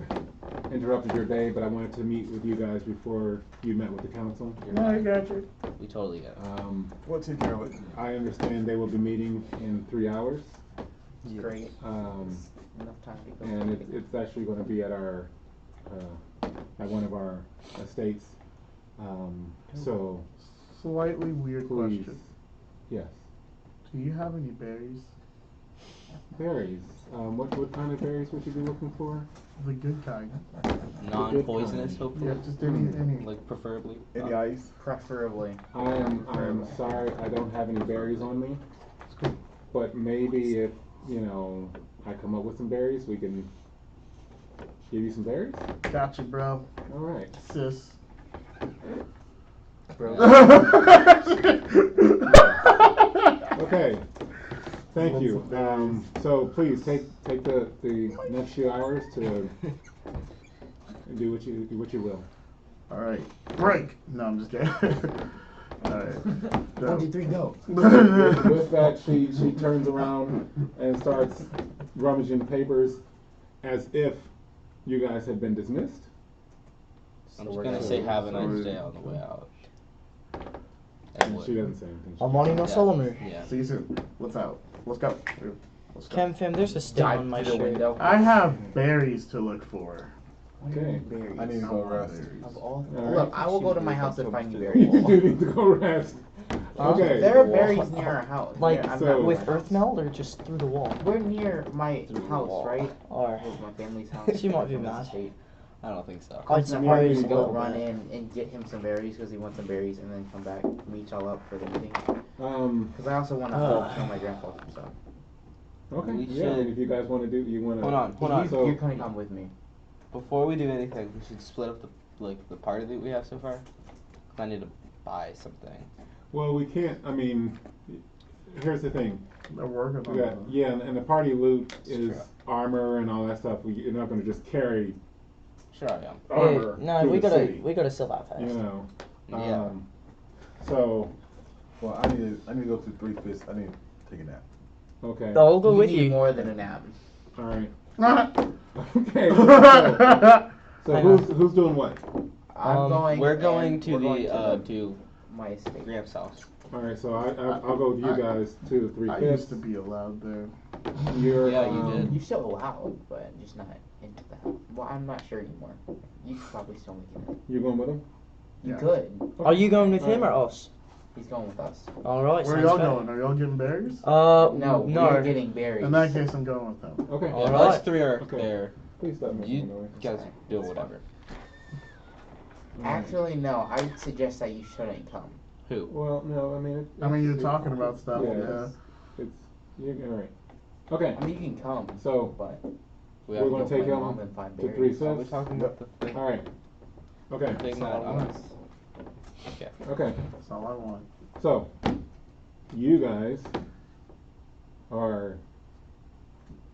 interrupted your day, but I wanted to meet with you guys before you met with the council.
No, I got you.
We totally get it.
We'll take care of it.
I understand they will be meeting in 3 hours,
Great. Enough time to go.
and it's actually going to be at our at one of our estates. So
Slightly weird
please,
question.
yes,
Do you have any berries?
berries. What kind of berries would you be looking for?
The good kind.
Non-poisonous,
Yeah,
hopefully.
just any.
Like preferably.
Any ice?
Preferably.
I'm sorry, I don't have any berries on me. But maybe if I come up with some berries, we can give you some berries.
Gotcha, bro.
All right.
Sis.
Bro.
Okay. Thank you. So please take the next few hours to do what you will.
All right. Break. No, I'm just kidding. All right.
1, 2, 3, go.
With that, she turns around and starts rummaging papers as if you guys had been dismissed.
I'm just gonna say have a nice day on the way out.
And she doesn't say anything.
Amani no Solomon.
Yeah.
See you soon. Let's out. Let's go. Let's go.
Cam fam, there's a stain
Dive
on my
through the
shirt.
window.
I have berries to look for.
Okay.
I need to go rest.
Of all,
All right.
look, I will go to my house and find you
You
berries.
do need to go rest. Okay.
There are berries near our house.
Like,
I'm
So-
not
with
near my
earth
house.
meld or just through the wall?
We're near my
Through the
house,
wall.
right?
Or
It's my family's house.
She might be
From the
mad.
state.
I don't think so.
I'd
I
suppose
to
a
go
little
run
bit.
in and get him some berries because he wants some berries, and then come back, meet y'all up for the meeting.
Um.
Because I also want to kill my grandpa. So
Okay.
We
Yeah. I mean,
should-
if you guys want to do, you want to.
Hold on.
So-
you're gonna come with me.
Before we do anything, we should split up the party that we have so far. 'Cause I need to buy something.
Well, we can't. I mean, here's the thing.
They're working on
Yeah,
that.
yeah, and the party loot is
true.
armor and all that stuff. You're not going to just carry
Sure I am.
armor.
No,
through
we
the
gotta
city,
we gotta sell that first.
You know.
Yeah.
So
Well, I need to go to 3 Fists. I need to take a nap.
okay.
So I'll go with
need
you.
more than a nap.
All right.
Ah.
Okay. So
Hang
who's doing what?
I'm going.
We're going
and
to
we're going
the
to my estate.
Graham's house.
All right. So I'll go with you guys to the 3
I
Fists.
used to be allowed there.
You're,
Yeah, you did.
You're still allowed, but just not into the house. Well, I'm not sure anymore. You could probably still make it.
You going with him?
You
Yeah.
could.
Are you going with him or us?
He's going with us.
All right.
Where are
sounds
y'all
fair.
going? Are y'all getting berries?
No,
no.
we're getting berries.
In that case, I'm going with them.
Okay.
All
Yeah,
right.
us three are
Okay.
there.
Please let me
You
know.
guys do whatever.
Actually, no. I would suggest that you shouldn't come.
Who?
Well, no, I mean.
You're talking about stuff.
Yeah.
Yeah.
It's you're all right. Okay.
I mean, you can come,
So
but
We
we're
have
going
go
to take
with my
him
mom and find
to 3
berries.
Are we
Fists.
talking about the thing?
All right. Okay.
Thing
That's all
that
I want.
Okay.
That's all I want.
So, you guys are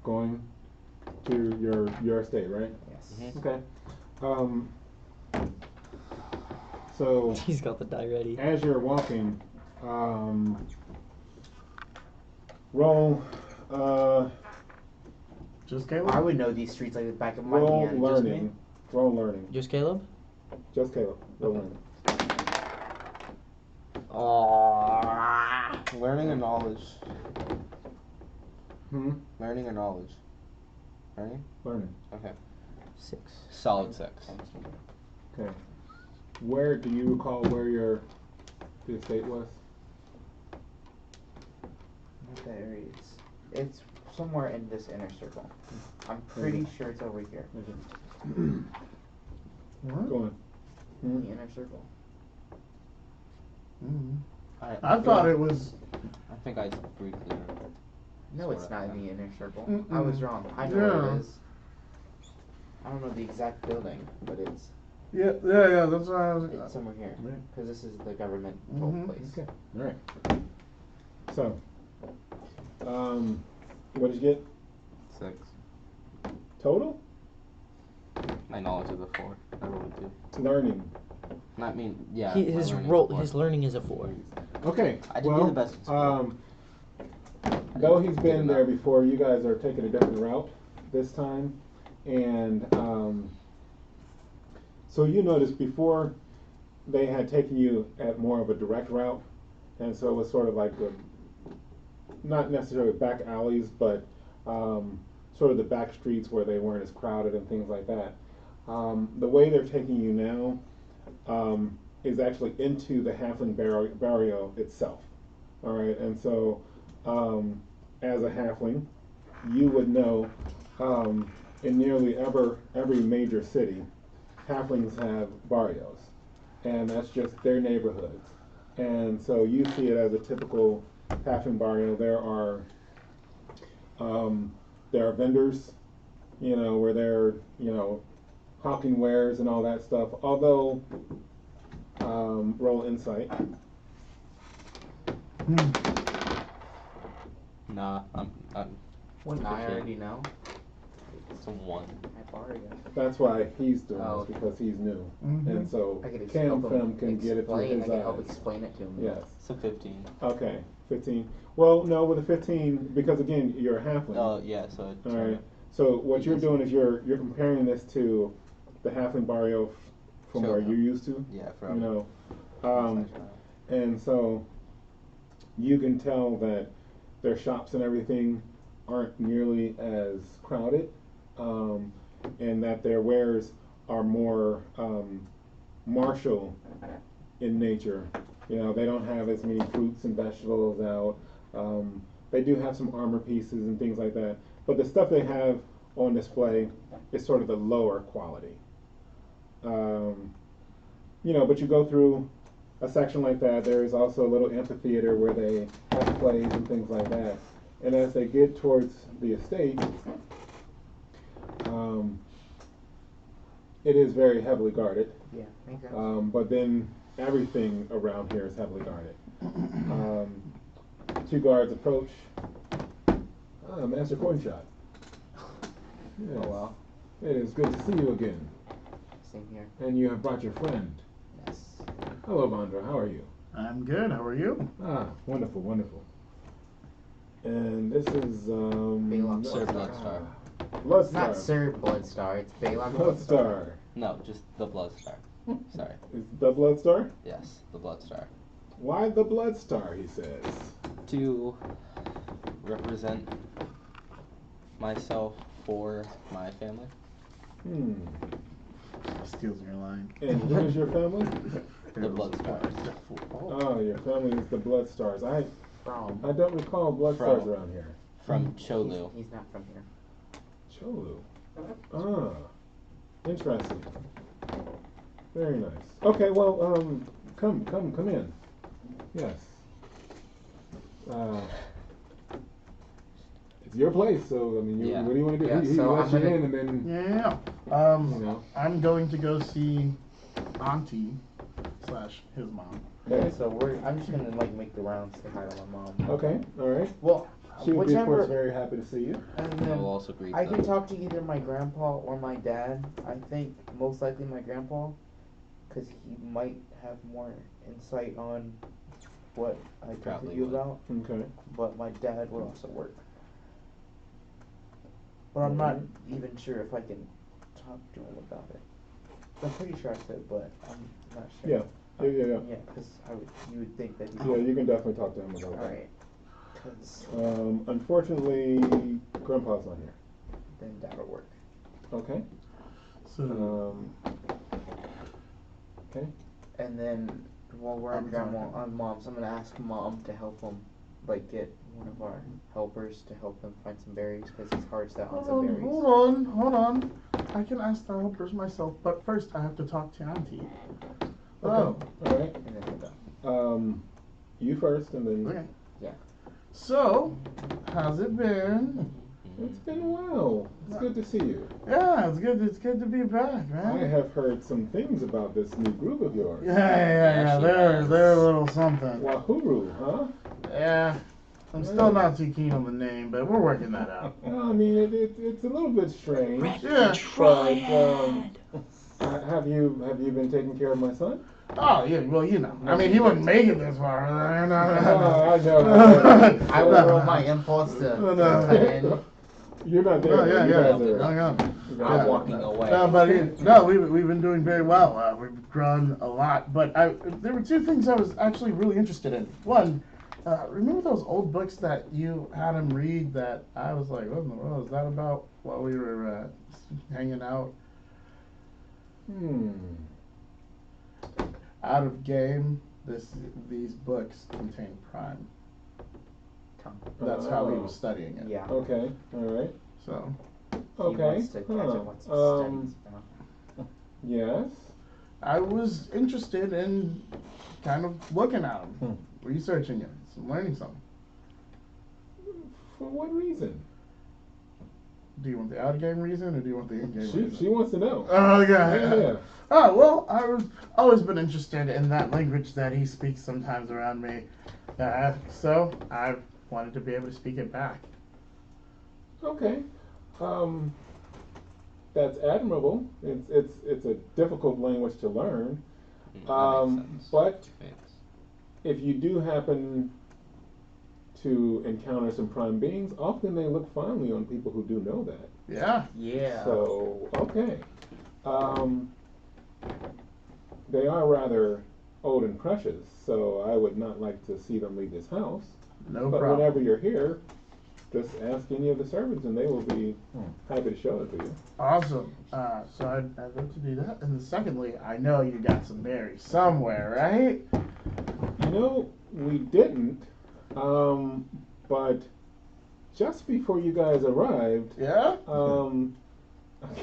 going to your estate, right?
Yes.
Mhm.
Okay. So
He's got the die ready.
as you're walking, roll,
Just
I
Caleb?
would know these streets like the back of my
roll
hand.
learning. Roll learning.
Just Caleb?
Just Caleb. Roll learning.
Learning or knowledge?
Hmm.
Learning or knowledge? Learning?
Learning.
Okay.
6.
Solid 6.
Okay. Where do you recall where the estate was?
What the area is? It's somewhere in this inner circle. I'm pretty sure it's over here.
What?
Go on.
In the inner circle.
Mm. I thought it was.
I think I briefly heard.
No, it's
Sorta,
not in
yeah.
the inner circle.
Mm-mm.
I was wrong. I know where
Yeah.
it is. I don't know the exact building, but it's
Yeah. That's what I was.
somewhere here.
Right.
Because this is the government controlled
Mhm.
place.
Okay. All right. So, what did you get
6.
total?
My knowledge is a 4. I rolled a 2.
Learning.
I mean, yeah.
He,
my
his
learning is a
roll,
4.
his learning is a 4.
Okay.
I did do
well,
the best in school.
Though he's
Good
been there
enough.
before, you guys are taking a different route this time, and so you noticed before they had taken you at more of a direct route, and so it was sort of like not necessarily back alleys, but sort of the back streets where they weren't as crowded and things like that. The way they're taking you now is actually into the halfling barrio itself. All right, and so as a halfling, you would know in nearly every major city, halflings have barrios, and that's just their neighborhoods. And so you see it as a typical halfling barrio. There are vendors, where they're hawking wares and all that stuff. Although, roll insight.
Nah, I'm
Wouldn't I already know?
it's a 1.
I borrowed it.
That's why he's doing
Oh.
this, because he's new,
Mhm.
and so
I could
Cam
help
Fem
him
can get it through
explain.
his
I can help
eyes.
explain it to him.
Yes.
It's a 15.
Okay. 15. Well, no, with a 15, because again, you're a halfling.
Oh, yeah, so it's.
All right. So what you're doing is you're comparing this to the halfling barrio from where
Sure.
you're used to.
Yeah, from.
And so you can tell that their shops and everything aren't nearly as crowded, and that their wares are more martial in nature. They don't have as many fruits and vegetables out. They do have some armor pieces and things like that, but the stuff they have on display is sort of the lower quality. But you go through a section like that, there is also a little amphitheater where they have plays and things like that. And as they get towards the estate, it is very heavily guarded.
Yeah, makes sense.
But then everything around here is heavily guarded. 2 guards approach. Master Coinshot. Yes.
Oh well.
It is good to see you again.
Same here.
And you have brought your friend.
Yes.
Hello, Vandra. How are you?
I'm good. How are you?
Ah, wonderful, wonderful. And this is
Belac
Sir
Bloodstar.
Bloodstar.
It's not Sir Bloodstar. It's Belac Bloodstar.
Bloodstar.
No, just the Bloodstar. Sorry.
Is the Bloodstar?
Yes, the Bloodstar.
Why the Bloodstar? He says.
To represent myself for my family.
Steals your line.
And who is your family?
The Bloodstars.
Oh, your family is the Bloodstars. I
From.
don't recall Bloodstars
From.
around here.
From Cholu.
He's not from here.
Cholu. Ah, interesting. Very nice. Okay, well, come in. Yes. It's your place, so I mean,
Yeah.
what do you want to do?
Yeah,
he
so
lets
I'm
you
gonna-
in, and then
Yeah. I'm going to go see Auntie / his mom.
okay,
So I'm just gonna make the rounds to hi to my mom.
okay, all right.
Well,
She would be, of course,
whichever.
very happy to see you.
And
I
then
will also greet
I
them.
can talk to either my grandpa or my dad. I think most likely my grandpa, because he might have more insight on what I talked to
Probably
you
would.
about.
Okay.
But my dad would also work. But I'm not even sure if I can talk to him about it. I'm pretty sure I could, but I'm not sure.
Yeah. Yeah.
Yeah, because you would think that he
Yeah, you can definitely talk to him about that.
Alright. Because
Unfortunately, Grandpa's not here.
then that would work.
Okay.
So
Okay.
And then while we're on
I'm
grandma
sorry.
on mom's, I'm gonna ask mom to help him, get one of our helpers to help him find some berries because he's hard set on some berries.
hold on. I can ask the helpers myself, but first I have to talk to Auntie.
Oh, all right.
And then we'll go.
You first, and then
Okay.
Yeah.
So, how's it been?
it's been a while. It's good to see you.
Yeah, it's good. It's good to be back, man.
I have heard some things about this new group of yours.
Yeah.
she
They're
does.
a little something.
Wahuru, huh?
Yeah. I'm still not too keen on the name, but we're working that out.
Well, I mean, it's a little bit strange.
Yeah.
But have you been taking care of my son?
Oh yeah. Well, you know. I mean, he wouldn't make it this far.
I know.
I will roll my impulse to cut in.
You're not there.
Oh, yeah,
You
yeah.
guys are-
I'm
Yeah.
walking away.
No, but we've been doing very well. We've grown a lot. But there were two things I was actually really interested in. One, remember those old books that you had him read that I was like, what in the world is that about while we were hanging out? Out of game, these books contain crime. That's how he was studying it.
Yeah.
Okay. All right.
So,
He
Okay.
wants to catch up on some studies.
Yes.
I was interested in kind of looking at them, researching it, learning something.
For what reason?
Do you want the out of game reason or do you want the in game
She
reason?
wants to know.
Oh,
Yeah.
Oh, well, I've always been interested in that language that he speaks sometimes around me. So I wanted to be able to speak it back.
Okay. That's admirable. It's a difficult language to learn.
That makes sense.
But
Thanks.
if you do happen to encounter some prime beings, often they look fondly on people who do know that.
Yeah.
Yeah.
So, okay. They are rather old and precious, so I would not like to see them leave this house.
No
But
problem.
whenever you're here, just ask any of the servants and they will be happy to show it to you.
Awesome. So I'd love to do that. And secondly, I know you got some berries somewhere, right?
You know, we didn't, but just before you guys arrived,
Yeah?
a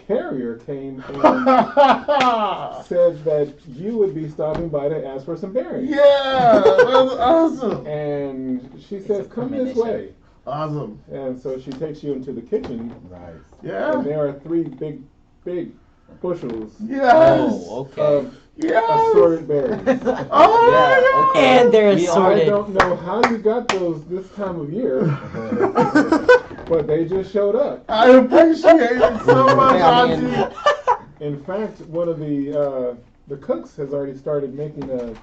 carrier came and said that you would be stopping by to ask for some berries.
Yeah, that's awesome.
And she
It's
says,
a
come this
premonition.
way.
Awesome.
And so she takes you into the kitchen,
Nice.
Yeah.
and there are three big bushels
Yes.
Oh, okay.
of
Yes.
assorted berries.
Oh
Yeah,
my God.
okay.
And they're
We all
I
assorted.
don't know how you got those this time of year, but they just showed up.
I appreciate it so much,
Yeah, I mean-
Auntie.
In fact, one of the cooks has already started making a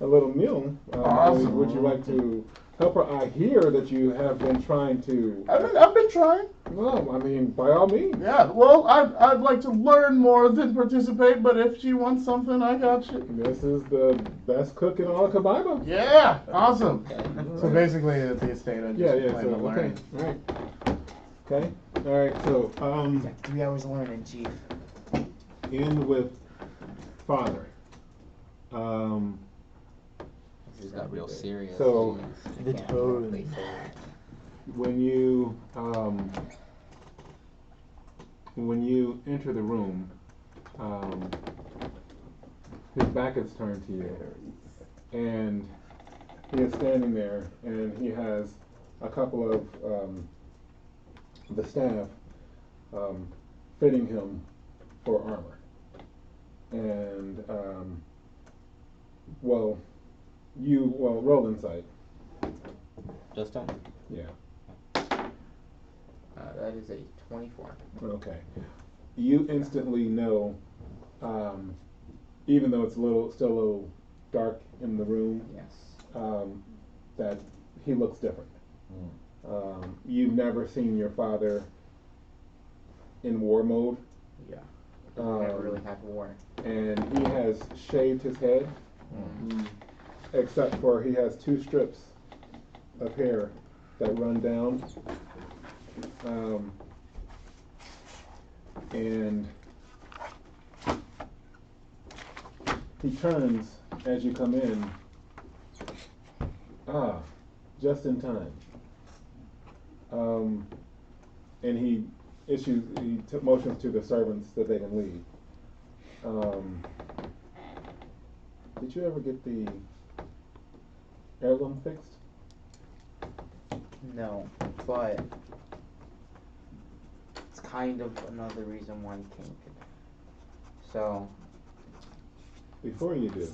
little meal.
Awesome.
Would you like to help her? I hear that you have been trying to.
I've been trying.
Well, I mean, by all means.
Yeah. Well, I'd like to learn more than participate, but if she wants something, I got you.
This is the best cook in all of Kabaiba.
Yeah. Awesome.
Okay.
So basically, at the estate, I just
Yeah.
plan
So
to learn.
okay, all right. Okay, all right. So
Got 3 hours learning, Chief.
in with father.
This just got real serious.
So-
Jeez.
The
Can't
tones.
exactly say
When you enter the room, his back is turned to you, and he is standing there, and he has a couple of the staff fitting him for armor, and roll insight.
Just done.
Yeah.
That is a 24.
Okay. You instantly know, even though it's still a little dark in the room,
Yes.
that he looks different. You've never seen your father in war mode.
Yeah. Never really had war.
And he has shaved his head, except for he has 2 strips of hair that run down. And he turns as you come in. Just in time. And he motions to the servants that they can leave. Did you ever get the heirloom fixed?
No, but it's kind of another reason why you came today. So,
Before you do,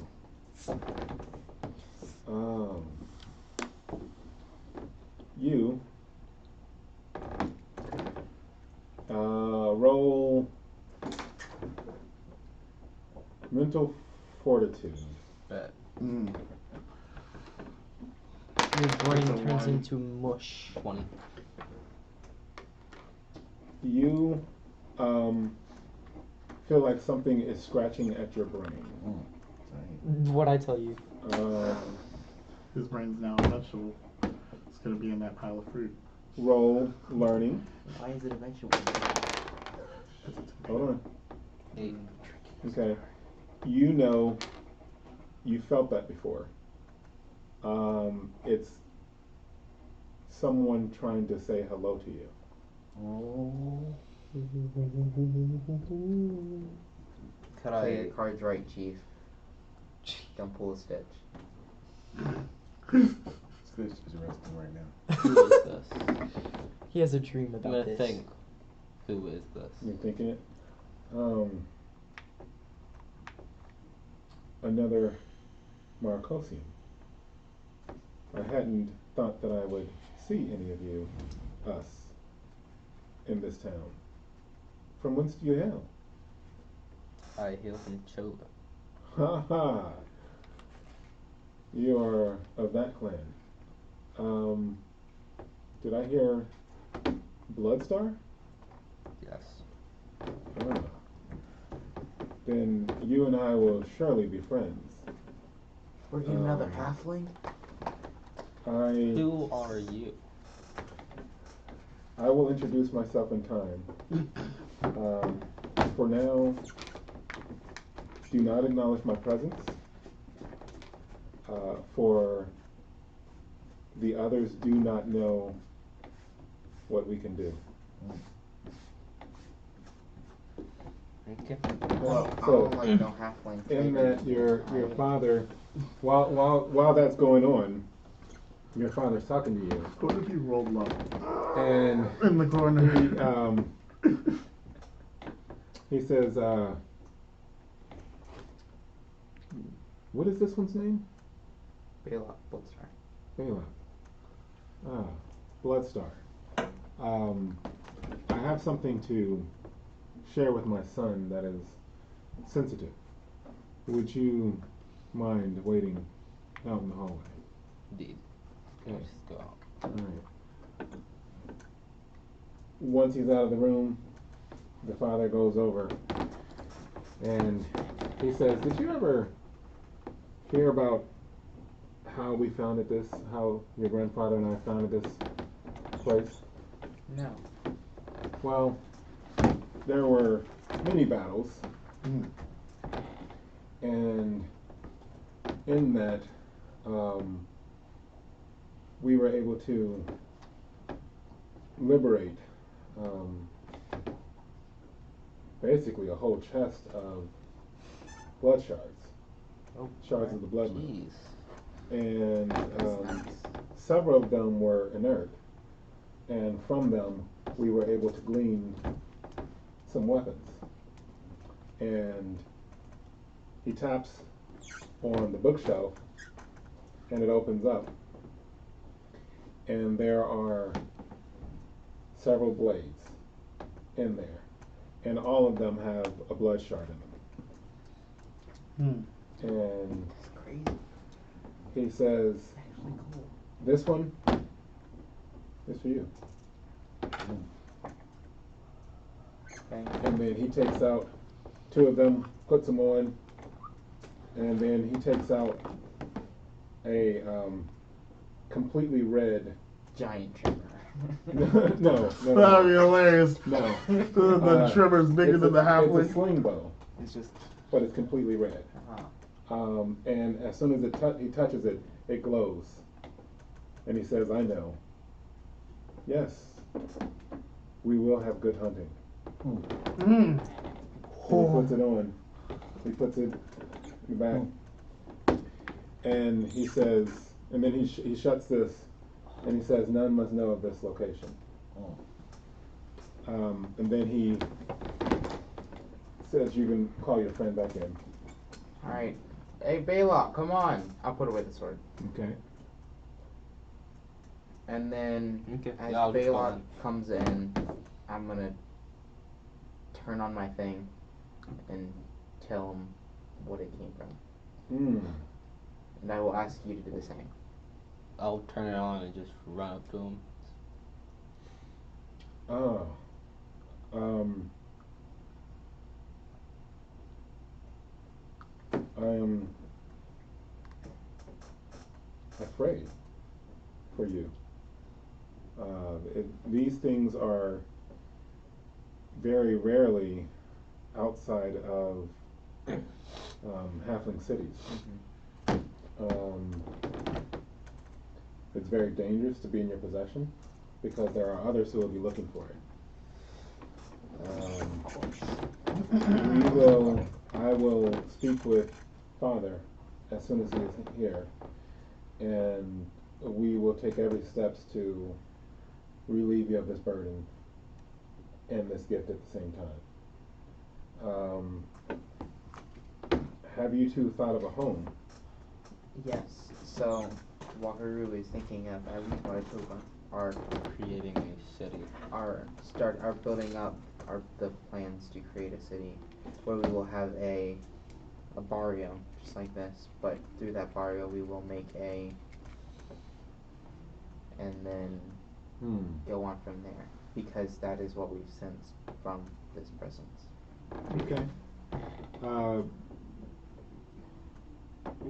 you roll mental fortitude.
Bet.
Mm.
Your brain
That's a
turns
one.
into mush.
20.
You feel like something is scratching at your brain.
What I tell you.
His brain's now a vegetable. It's gonna be in that pile of fruit.
Roll learning.
why is it a vegetable?
Hold on.
8.
Okay. You know, you felt that before. It's someone trying to say hello to you.
Could
Play
I?
your cards right, Chief. Don't pull a stitch.
Stitch is resting right now.
Who is this?
He has a dream
I'm
about
gonna
this.
think. Who is this?
You're thinking it? Another Marcosian. I hadn't thought that I would see any of you, us, in this town. From whence do you hail?
I hail from Chola.
Ha ha! You are of that clan. Did I hear Bloodstar?
Yes.
Ah. Then you and I will surely be friends.
We're getting another halfling?
Who are you?
I will introduce myself in time. For now, do not acknowledge my presence. For the others do not know what we can do.
Okay.
So,
I don't like no halfling.
in that your
I-
father, while that's going on, your father's talking to you,
What if he rolled low
and
in the corner?
he says, what is this one's name?
Belac Bloodstar.
Belac. Ah, Bloodstar. I have something to share with my son that is sensitive. Would you mind waiting out in the hallway?
Indeed.
Okay.
Let's go out.
Alright. Once he's out of the room, the father goes over and he says, did you ever hear about how we founded this, how your grandfather and I founded this place?
No.
Well, there were many battles, and in that, we were able to liberate basically a whole chest of blood shards, shards of the blood moon.
Jeez.
And
That's nice.
several of them were inert, and from them we were able to glean some weapons. And he taps on the bookshelf and it opens up, and there are several blades in there, and all of them have a blood shard in them. And
That's crazy.
he says,
Actually cool.
this one is for you.
Okay.
And then he takes out two of them, puts them on, and then he takes out a completely red.
Giant trimmer.
no,
That would be hilarious.
no.
The trimmer's bigger than the
It's a
halfling.
sling bow,
It's just.
but it's completely red. And as soon as he touches it, it glows. And he says, I know. Yes, we will have good hunting. And he puts it on. He puts it in the back. And he says, And then he shuts this, and he says, "None must know of this location." And then he says, "You can call your friend back in."
Alright. Hey, Belac, come on. I'll put away the sword.
Okay.
And then,
Okay.
as
Yeah, I'll just go
Belac
then.
comes in, I'm gonna turn on my thing and tell him what it came from. And I will ask you to do the same.
I'll turn it on and just run up to him.
Oh. I am afraid for you. These things are very rarely outside of halfling cities. It's very dangerous to be in your possession because there are others who will be looking for it. I will speak with Father as soon as he is here, and we will take every steps to relieve you of this burden and this gift at the same time. Have you two thought of a home?
Yes. So, Wahuru is thinking of our
Creating a city.
building up the plans to create a city where we will have a barrio just like this, but through that barrio we will make and then go on from there, because that is what we've sensed from this presence.
Okay.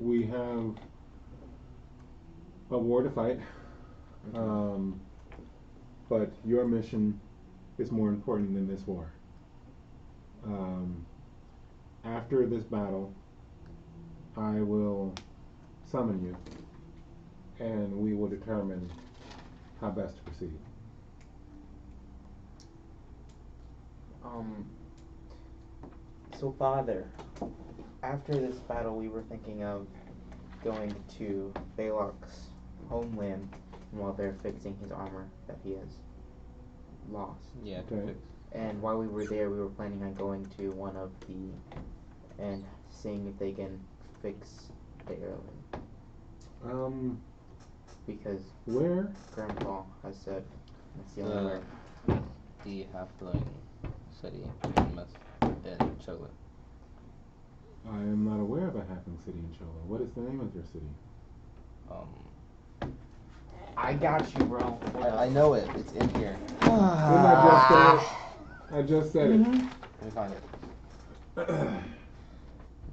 We have a war to fight, but your mission is more important than this war. After this battle, I will summon you, and we will determine how best to proceed.
So Father, after this battle we were thinking of going to Belac's homeland while they're fixing his armor that he has lost.
Yeah,
Okay.
perfect.
And while we were there, we were planning on going to one of and seeing if they can fix the airline. Because
Where?
Grandpa has said that's the only way.
The halfling city in Chola.
I am not aware of a halfling city in Chola. What is the name of your city?
I got you, bro.
I know it. It's in here.
I just said it.
Let me find it.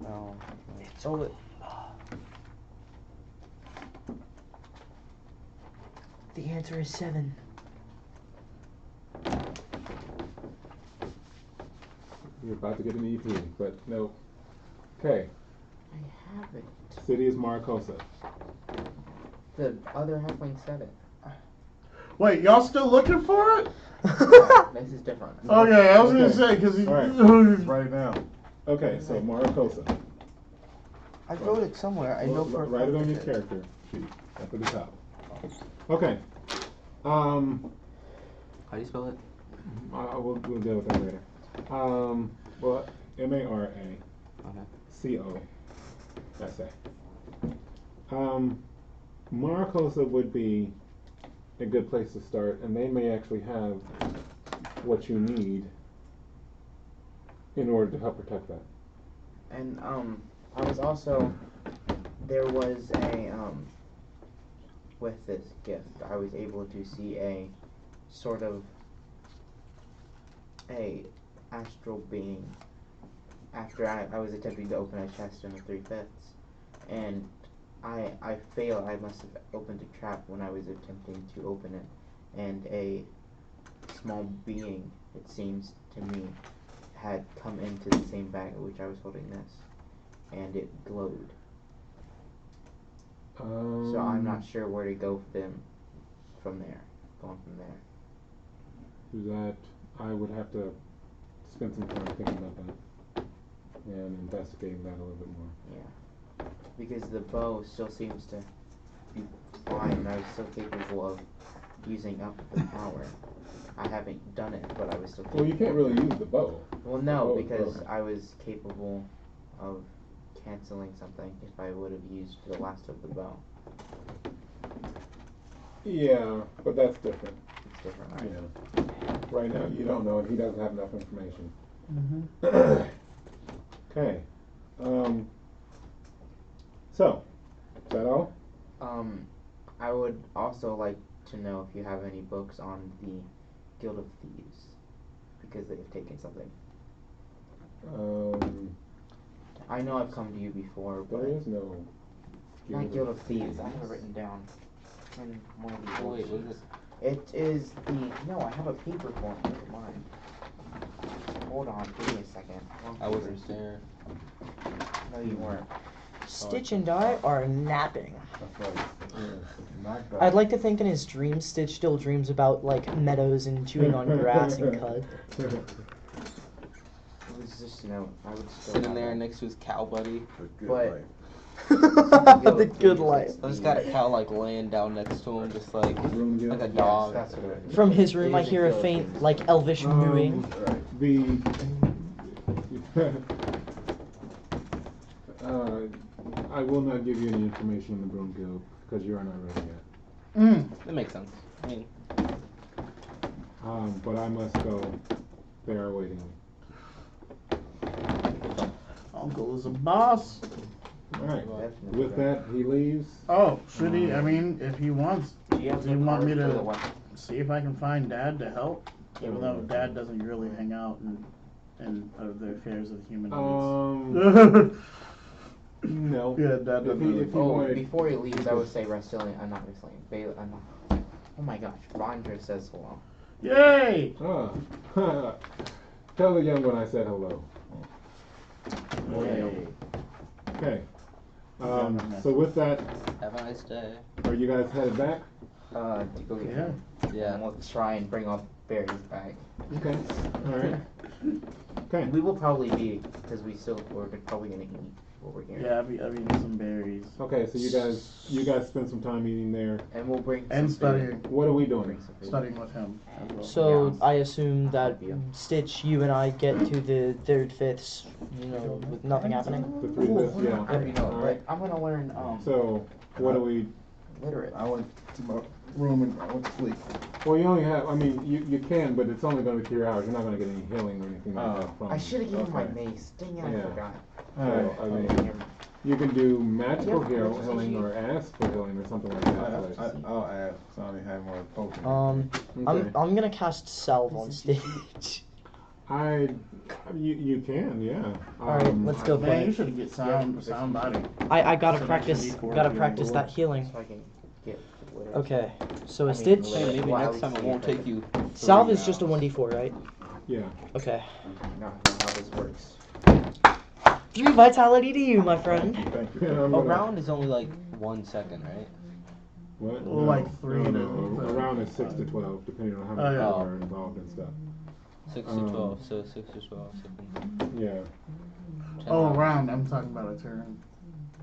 No.
Oh, it.
The answer is 7.
You're about to get an EP, but no. Okay.
I have it.
City is Maricosa.
The other halfling said it.
Wait, y'all still looking for it?
This is different.
Okay, I was
Okay.
gonna say because
All right.
Let's write it down.
Okay, so Maricosa.
I wrote it somewhere. I know for a
Write it
fact
on your
it is.
character sheet up at the top. Okay.
How do you spell it?
We'll deal with that later. Well, Maricosa. Maricosa would be a good place to start, and they may actually have what you need in order to help protect that.
And I was also there was a with this gift I was able to see a sort of a astral being after I was attempting to open a chest in the 3/5, and I failed. I must have opened a trap when I was attempting to open it, and a small being, it seems to me, had come into the same bag in which I was holding this, and it glowed. So I'm not sure where to go from there. Going from there.
That I would have to spend some time thinking about that and investigating that a little bit more.
Yeah. Because the bow still seems to be fine, and I was still capable of using up the power. I haven't done it, but I was still capable.
Well, you can't really use the bow.
Well, no,
bow
because
broken.
I was capable of canceling something if I would have used the last of the bow.
Yeah, but that's different.
It's different, right?
Yeah. Right now, you don't know, and he doesn't have enough information.
Mm-hmm.
Okay. So, is that all?
I would also like to know if you have any books on the Guild of Thieves, because they've taken something. I know I've come to you before, but
There is no.
not Guild of Thieves. I have it written down in one of these.
Oh, wait, what is
It is the no. I have a paper form. Look at mine. Hold on, give me a second.
I wasn't there.
No, you weren't.
Stitch and I are napping.
That's right. Knocked out.
I'd like to think in his dreams, Stitch still dreams about like meadows and chewing on grass and cud.
It was just I would still
Sitting
have
there
that.
next to his cow buddy.
The good
But-
life.
The good life.
I just got a cow like laying down next to him, just like
Room deal?
like a
Yes,
dog.
that's what it is.
From his room,
It
I
is a
hear a
Guild of
faint,
Thieves.
like elvish mooing.
I will not give you any information on the Broom Guild because you are not ready yet.
That makes sense. I mean,
But I must go. They are waiting.
Uncle is a boss.
All right.
Definitely.
With that, he leaves.
Oh, should he? I mean, if he wants,
Do you have
do you
the
want me
card for the
to
weapon?
see if I can find Dad to help? Even though Dad doesn't really hang out in the affairs of the humanoids.
No.
Yeah, Dad
If
doesn't.
he-
really-
if he-
Oh,
wanted-
before he leaves, I would say Rasitlian. I'm not Rasitlian. I'm not. Oh my gosh, Vandra says hello.
Yay!
Tell the young one I said hello.
Yay.
Okay. So with that,
have a nice day.
are you guys headed back?
To go get
Yeah.
him.
Yeah.
And we'll try and bring all berries back.
Okay. All right. Okay.
We will probably be, because we're probably gonna eat what we're here.
Yeah, I've eaten some berries.
Okay. So you guys spend some time eating there.
And we'll bring
And
some
studying.
food.
What are we doing?
Bring some food.
Studying with him as well.
So
Yeah.
I assume that
Help you.
Stitch, you and I get to the third, fifths, with nothing happening.
The 3/5, yeah.
I already know,
All
but
right.
I'm gonna learn
So what do we?
literate.
I went to my room and I went to sleep.
Well, you only have. I mean, you can, but it's only going to be 3 hours. You're not going to get any healing or anything like that from.
I should have given my
Okay.
mace. Dang it, I
Yeah.
forgot.
So, I mean, you can do magical healing or ask for healing or something like that.
I'll ask somebody have more potions.
Okay.
I'm gonna cast Salve on Stitch.
You can, yeah.
Alright, let's go for
Man, you
it.
should get sound body.
I gotta
So
practice.
that should be
Gotta
for
practice
healing.
that healing.
So I can get literate.
Okay, so a
I mean,
Stitch.
literate.
Hey, maybe
Well,
next
at
time
least
it won't
see if I
take you.
Salve
3
is just a
hours.
1d4, right?
Yeah.
Okay.
Not how this works.
3 vitality to you, my friend.
Thank
Yeah,
you.
I'm
A
gonna-
round is only like 1 second, right?
What?
Well, like 3 to-
A round is 6 to 12, depending on how many
Oh, yeah.
people are involved and stuff.
6 to 12, so 6 to 12.
Yeah.
10
Oh,
rounds.
round. I'm talking about a turn.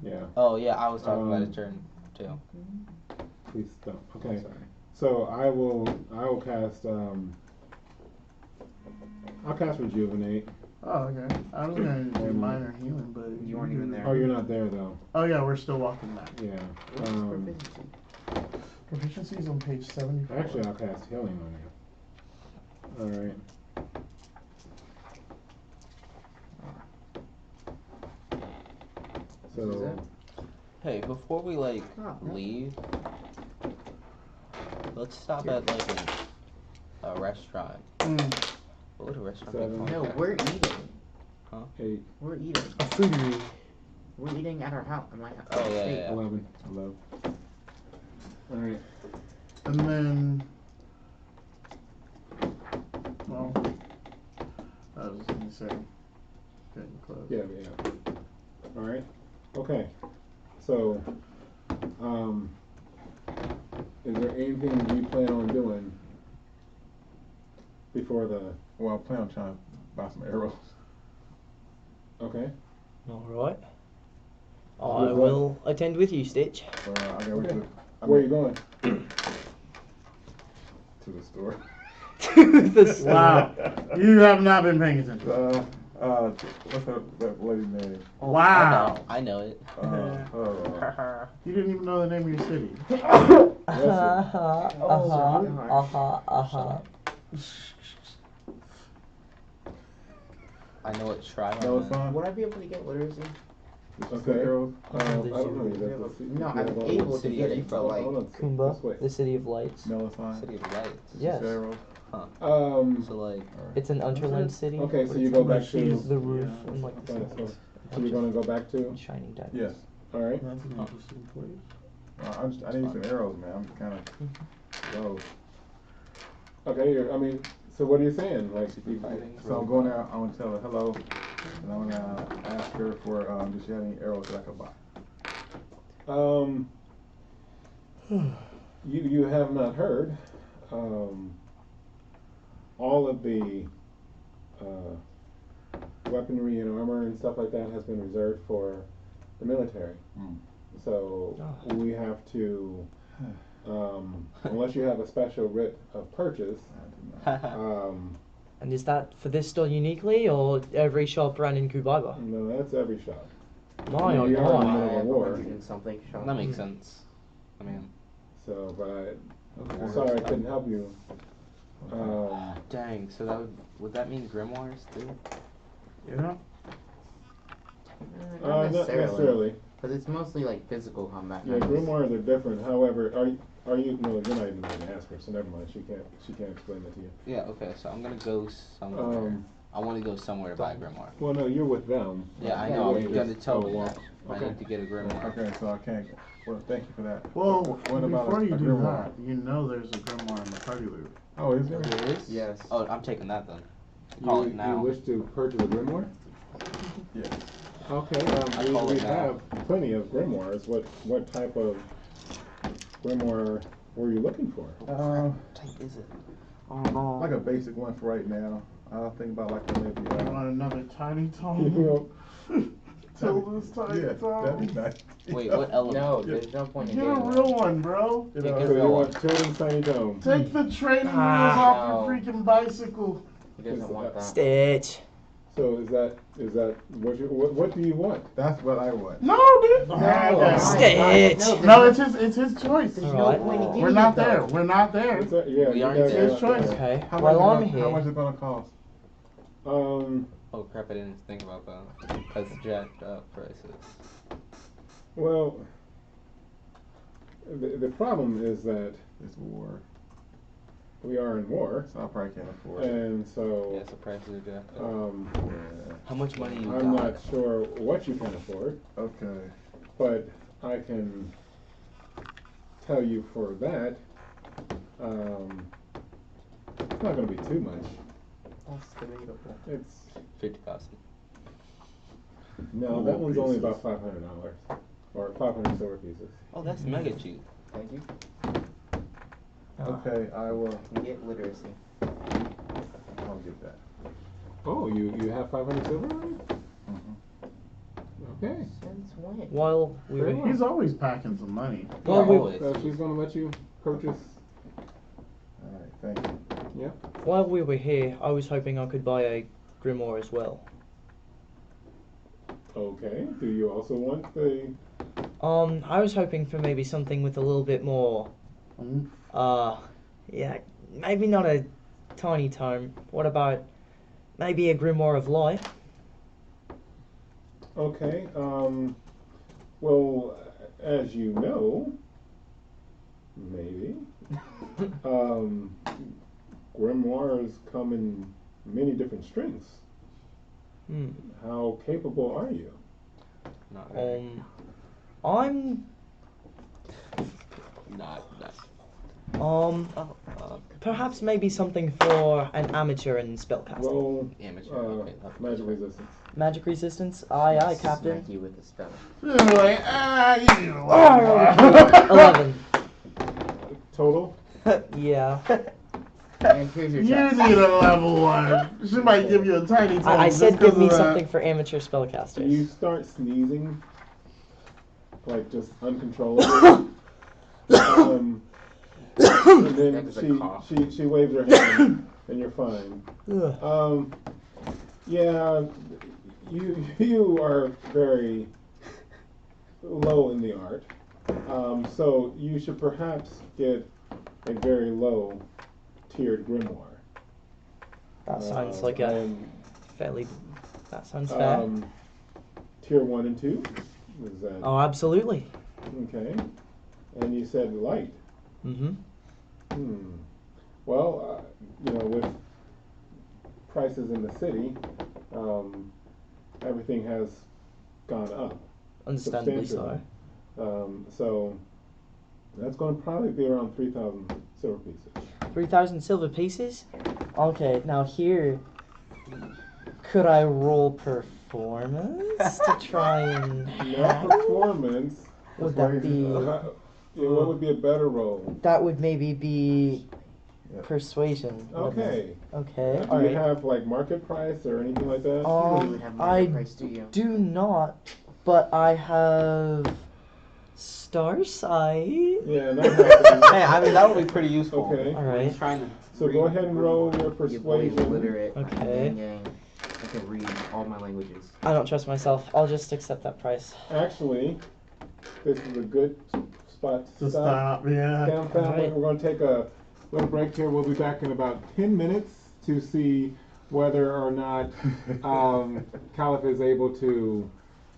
Yeah.
Oh yeah, I was talking about a turn too.
Please stop. Okay. So I will cast I'll cast Rejuvenate.
Oh, okay. I was gonna do minor healing, but
You weren't even there.
Oh, you're not there though.
Oh yeah, we're still walking back.
Yeah.
What's proficiency?
Proficiency is on page 74.
Actually, I'll cast Healing on you. All right.
This is
So
it?
Hey, before we like leave, let's stop at like a restaurant. What would a restaurant be
7.
called?
No, we're eating.
8,
We're eating.
A foodie.
We're eating at our house. At my house.
Oh, yeah,
Hey,
yeah.
11. All right.
And then, well, I was gonna say, getting close.
Yeah, yeah. All right. Okay. So, is there anything you plan on doing before the?
Well, I plan on trying to buy some arrows.
Okay.
Alright. I
With what?
will attend with you, Stitch.
I gotta wait
Okay.
till-
Where are you going?
to the store.
The store.
Wow. You have not been paying attention.
What's that lady name?
Oh,
Wow.
I know it.
You didn't even know the name of your city.
I know what tribe
No,
I'm
it's
in.
fine.
Would I be able to get literacy?
Okay.
Girls.
I don't know.
No, I'm able to
City
get
of
it, but like,
Kumba, the City of Lights.
Melisine.
City of Lights.
Yes.
Arrows.
So like,
It's an Underland city.
Okay, so
What
you
is
go
it?
back
She's-
to.
The roof
Yeah.
and like the
Okay,
sides.
so you're gonna go back to.
Shining diamonds.
Yes.
All right.
That's an interesting place.
I need some arrows, man. I'm kind of low.
Okay. So what are you saying? Like,
So I'm going out. I'm gonna tell her hello, and I'm gonna ask her for does she have any arrows that I could buy?
You have not heard. All of the weaponry and armor and stuff like that has been reserved for the military. So we have to, unless you have a special writ of purchase.
And is that for this store uniquely, or every shop around in Kubaiba?
No, that's every shop.
My oh
We are in the
my.
middle of a war.
100 and something shop.
that makes sense. I mean,
So, but I'm
Okay.
sorry I couldn't help you.
dang. So would that mean grimoires too?
Yeah.
Not
Not necessarily.
Because it's mostly like physical combat.
Yeah,
not just-
grimoires are different. However, are you? No, you're not even going to ask her. So never mind. She can't explain that to you.
Yeah. Okay. So I'm gonna go somewhere. I want to go somewhere to buy a grimoire.
Well, no, you're with them.
Yeah, I
Yeah,
know.
you
I'm
just
gonna tell
go
me
walk.
that. I
Okay.
need to get a grimoire.
Okay, so I can't. Well, thank you for that.
Well,
what about
before you
a
do
grimoire?
that, you know there's a grimoire in the party loot.
Oh, is there?
There is?
Yes.
Oh, I'm taking that then. Call it now.
You wish to purchase a grimoire?
Yes.
Okay.
I call
We
it now.
have plenty of grimoires. What type of grimoire were you looking for?
What type is it? Oh no.
Like a basic one for right now. I'll think about like maybe.
You want another tiny
You
tome?
know,
Tell this tiny
Yeah, that'd be
tome.
nice.
Wait, what element?
No, there's no point in
Get a
getting
real one, bro.
You
Yeah,
know,
get
so
a
you
real
want children's tiny dome?
Take the training wheels
Ah,
off
no.
your freaking bicycle.
He doesn't want that.
Stitch.
So is that what do you want?
That's what I want.
No, dude.
Stitch.
No, it's his choice.
There's
Alright.
no point in getting
We're not
it, though.
there. We're not there.
It's yeah,
We
you
aren't
guys
there.
are
His choice.
Okay.
How
Well, I'm
much,
here.
How much is it gonna cost?
Oh crap! I didn't think about that. That's jacked up prices.
Well, the problem is that
It's war,
we are in war,
so I probably can't afford it.
and so
Yeah, so prices are jacked up.
Yeah.
How much money you
I'm
got?
not sure what you can afford,
Okay.
but I can tell you for that, it's not going to be too much.
That's debatable.
It's
50 cost.
no, that one's only about $500 or 500 silver pieces.
Oh, that's mega cheap.
Thank you.
Okay, I will.
You get literacy.
I'll get that.
Oh, you have 500 silver on you?
Mm-hmm.
Okay.
Since when?
While we
Very
were
well.
He's always packing some money.
Well,
Yeah,
we-
always.
So she's going to let you purchase.
All right, thank you.
while we were here, I was hoping I could buy a grimoire as well.
Okay. Do you also want the?
I was hoping for maybe something with a little bit more. Yeah, maybe not a tiny tome. What about maybe a grimoire of light?
Okay. Well, as you know, maybe grimoires come in many different strengths.
Hmm.
How capable are you?
Not very.
I'm
Not.
perhaps maybe something for an amateur in spellcasting.
Roll
Amateur. Okay.
magic resistance.
Magic resistance. Aye, aye, Captain.
Smack you with a spell.
You're like, you need a lot.
11.
Total.
Yeah.
And here's your
You
chest.
need a level 1. She might give you a tiny tome.
I
just
said
'cause
give me
of that.
something for amateur
You
spellcasters.
start sneezing, like just uncontrollable. And then
That is a cough.
she waves her hand, and you're fine.
Ugh.
Yeah, you are very low in the art, so you should perhaps get a very low tiered grimoire.
That sounds like a
and,
fairly. That sounds fair.
Tier 1 and 2? Is that
Oh, absolutely.
okay? And you said light.
Mm-hmm.
Well, with prices in the city, everything has gone up.
Understandably so.
So that's going to probably be around 3,000 silver pieces.
3,000 silver pieces? Okay, now here, could I roll performance to try and
No
hack?
performance.
Would that be?
What would be a better role?
That would maybe be
Yeah.
persuasion. wouldn't it?
Okay.
Okay.
Do
All
you
right.
have like market price or anything like that?
You really would have market
I
price, do you?
do not, but I have star sight.
Yeah, that happens.
Hey, I mean that would be pretty useful.
Okay.
All
When
right.
he's trying to
So go ahead and roll your
You boys
persuasion.
literate.
Okay.
Yang yang. I can read all my languages.
I don't trust myself. I'll just accept that price.
Actually, this is a good spot to
To
stop.
stop, yeah.
Down family,
Alright.
we're going to take a little break here. We'll be back in about 10 minutes to see whether or not Kaliff is able to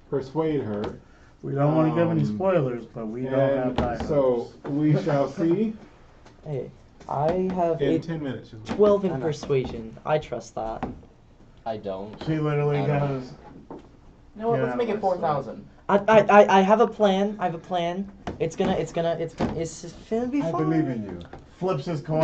persuade her.
We don't want to give any
Um,
spoilers, but we don't have
And
time.
so we shall see
Hey, I have
in
a
10 minutes.
12 in
I know.
persuasion. I trust that.
I don't.
She literally
I don't
goes.
You know what?
Yeah,
Let's make it
let's,
4,000.
I have a plan. I have a plan. It's gonna be
I
fine.
believe in you.
Flips his coin.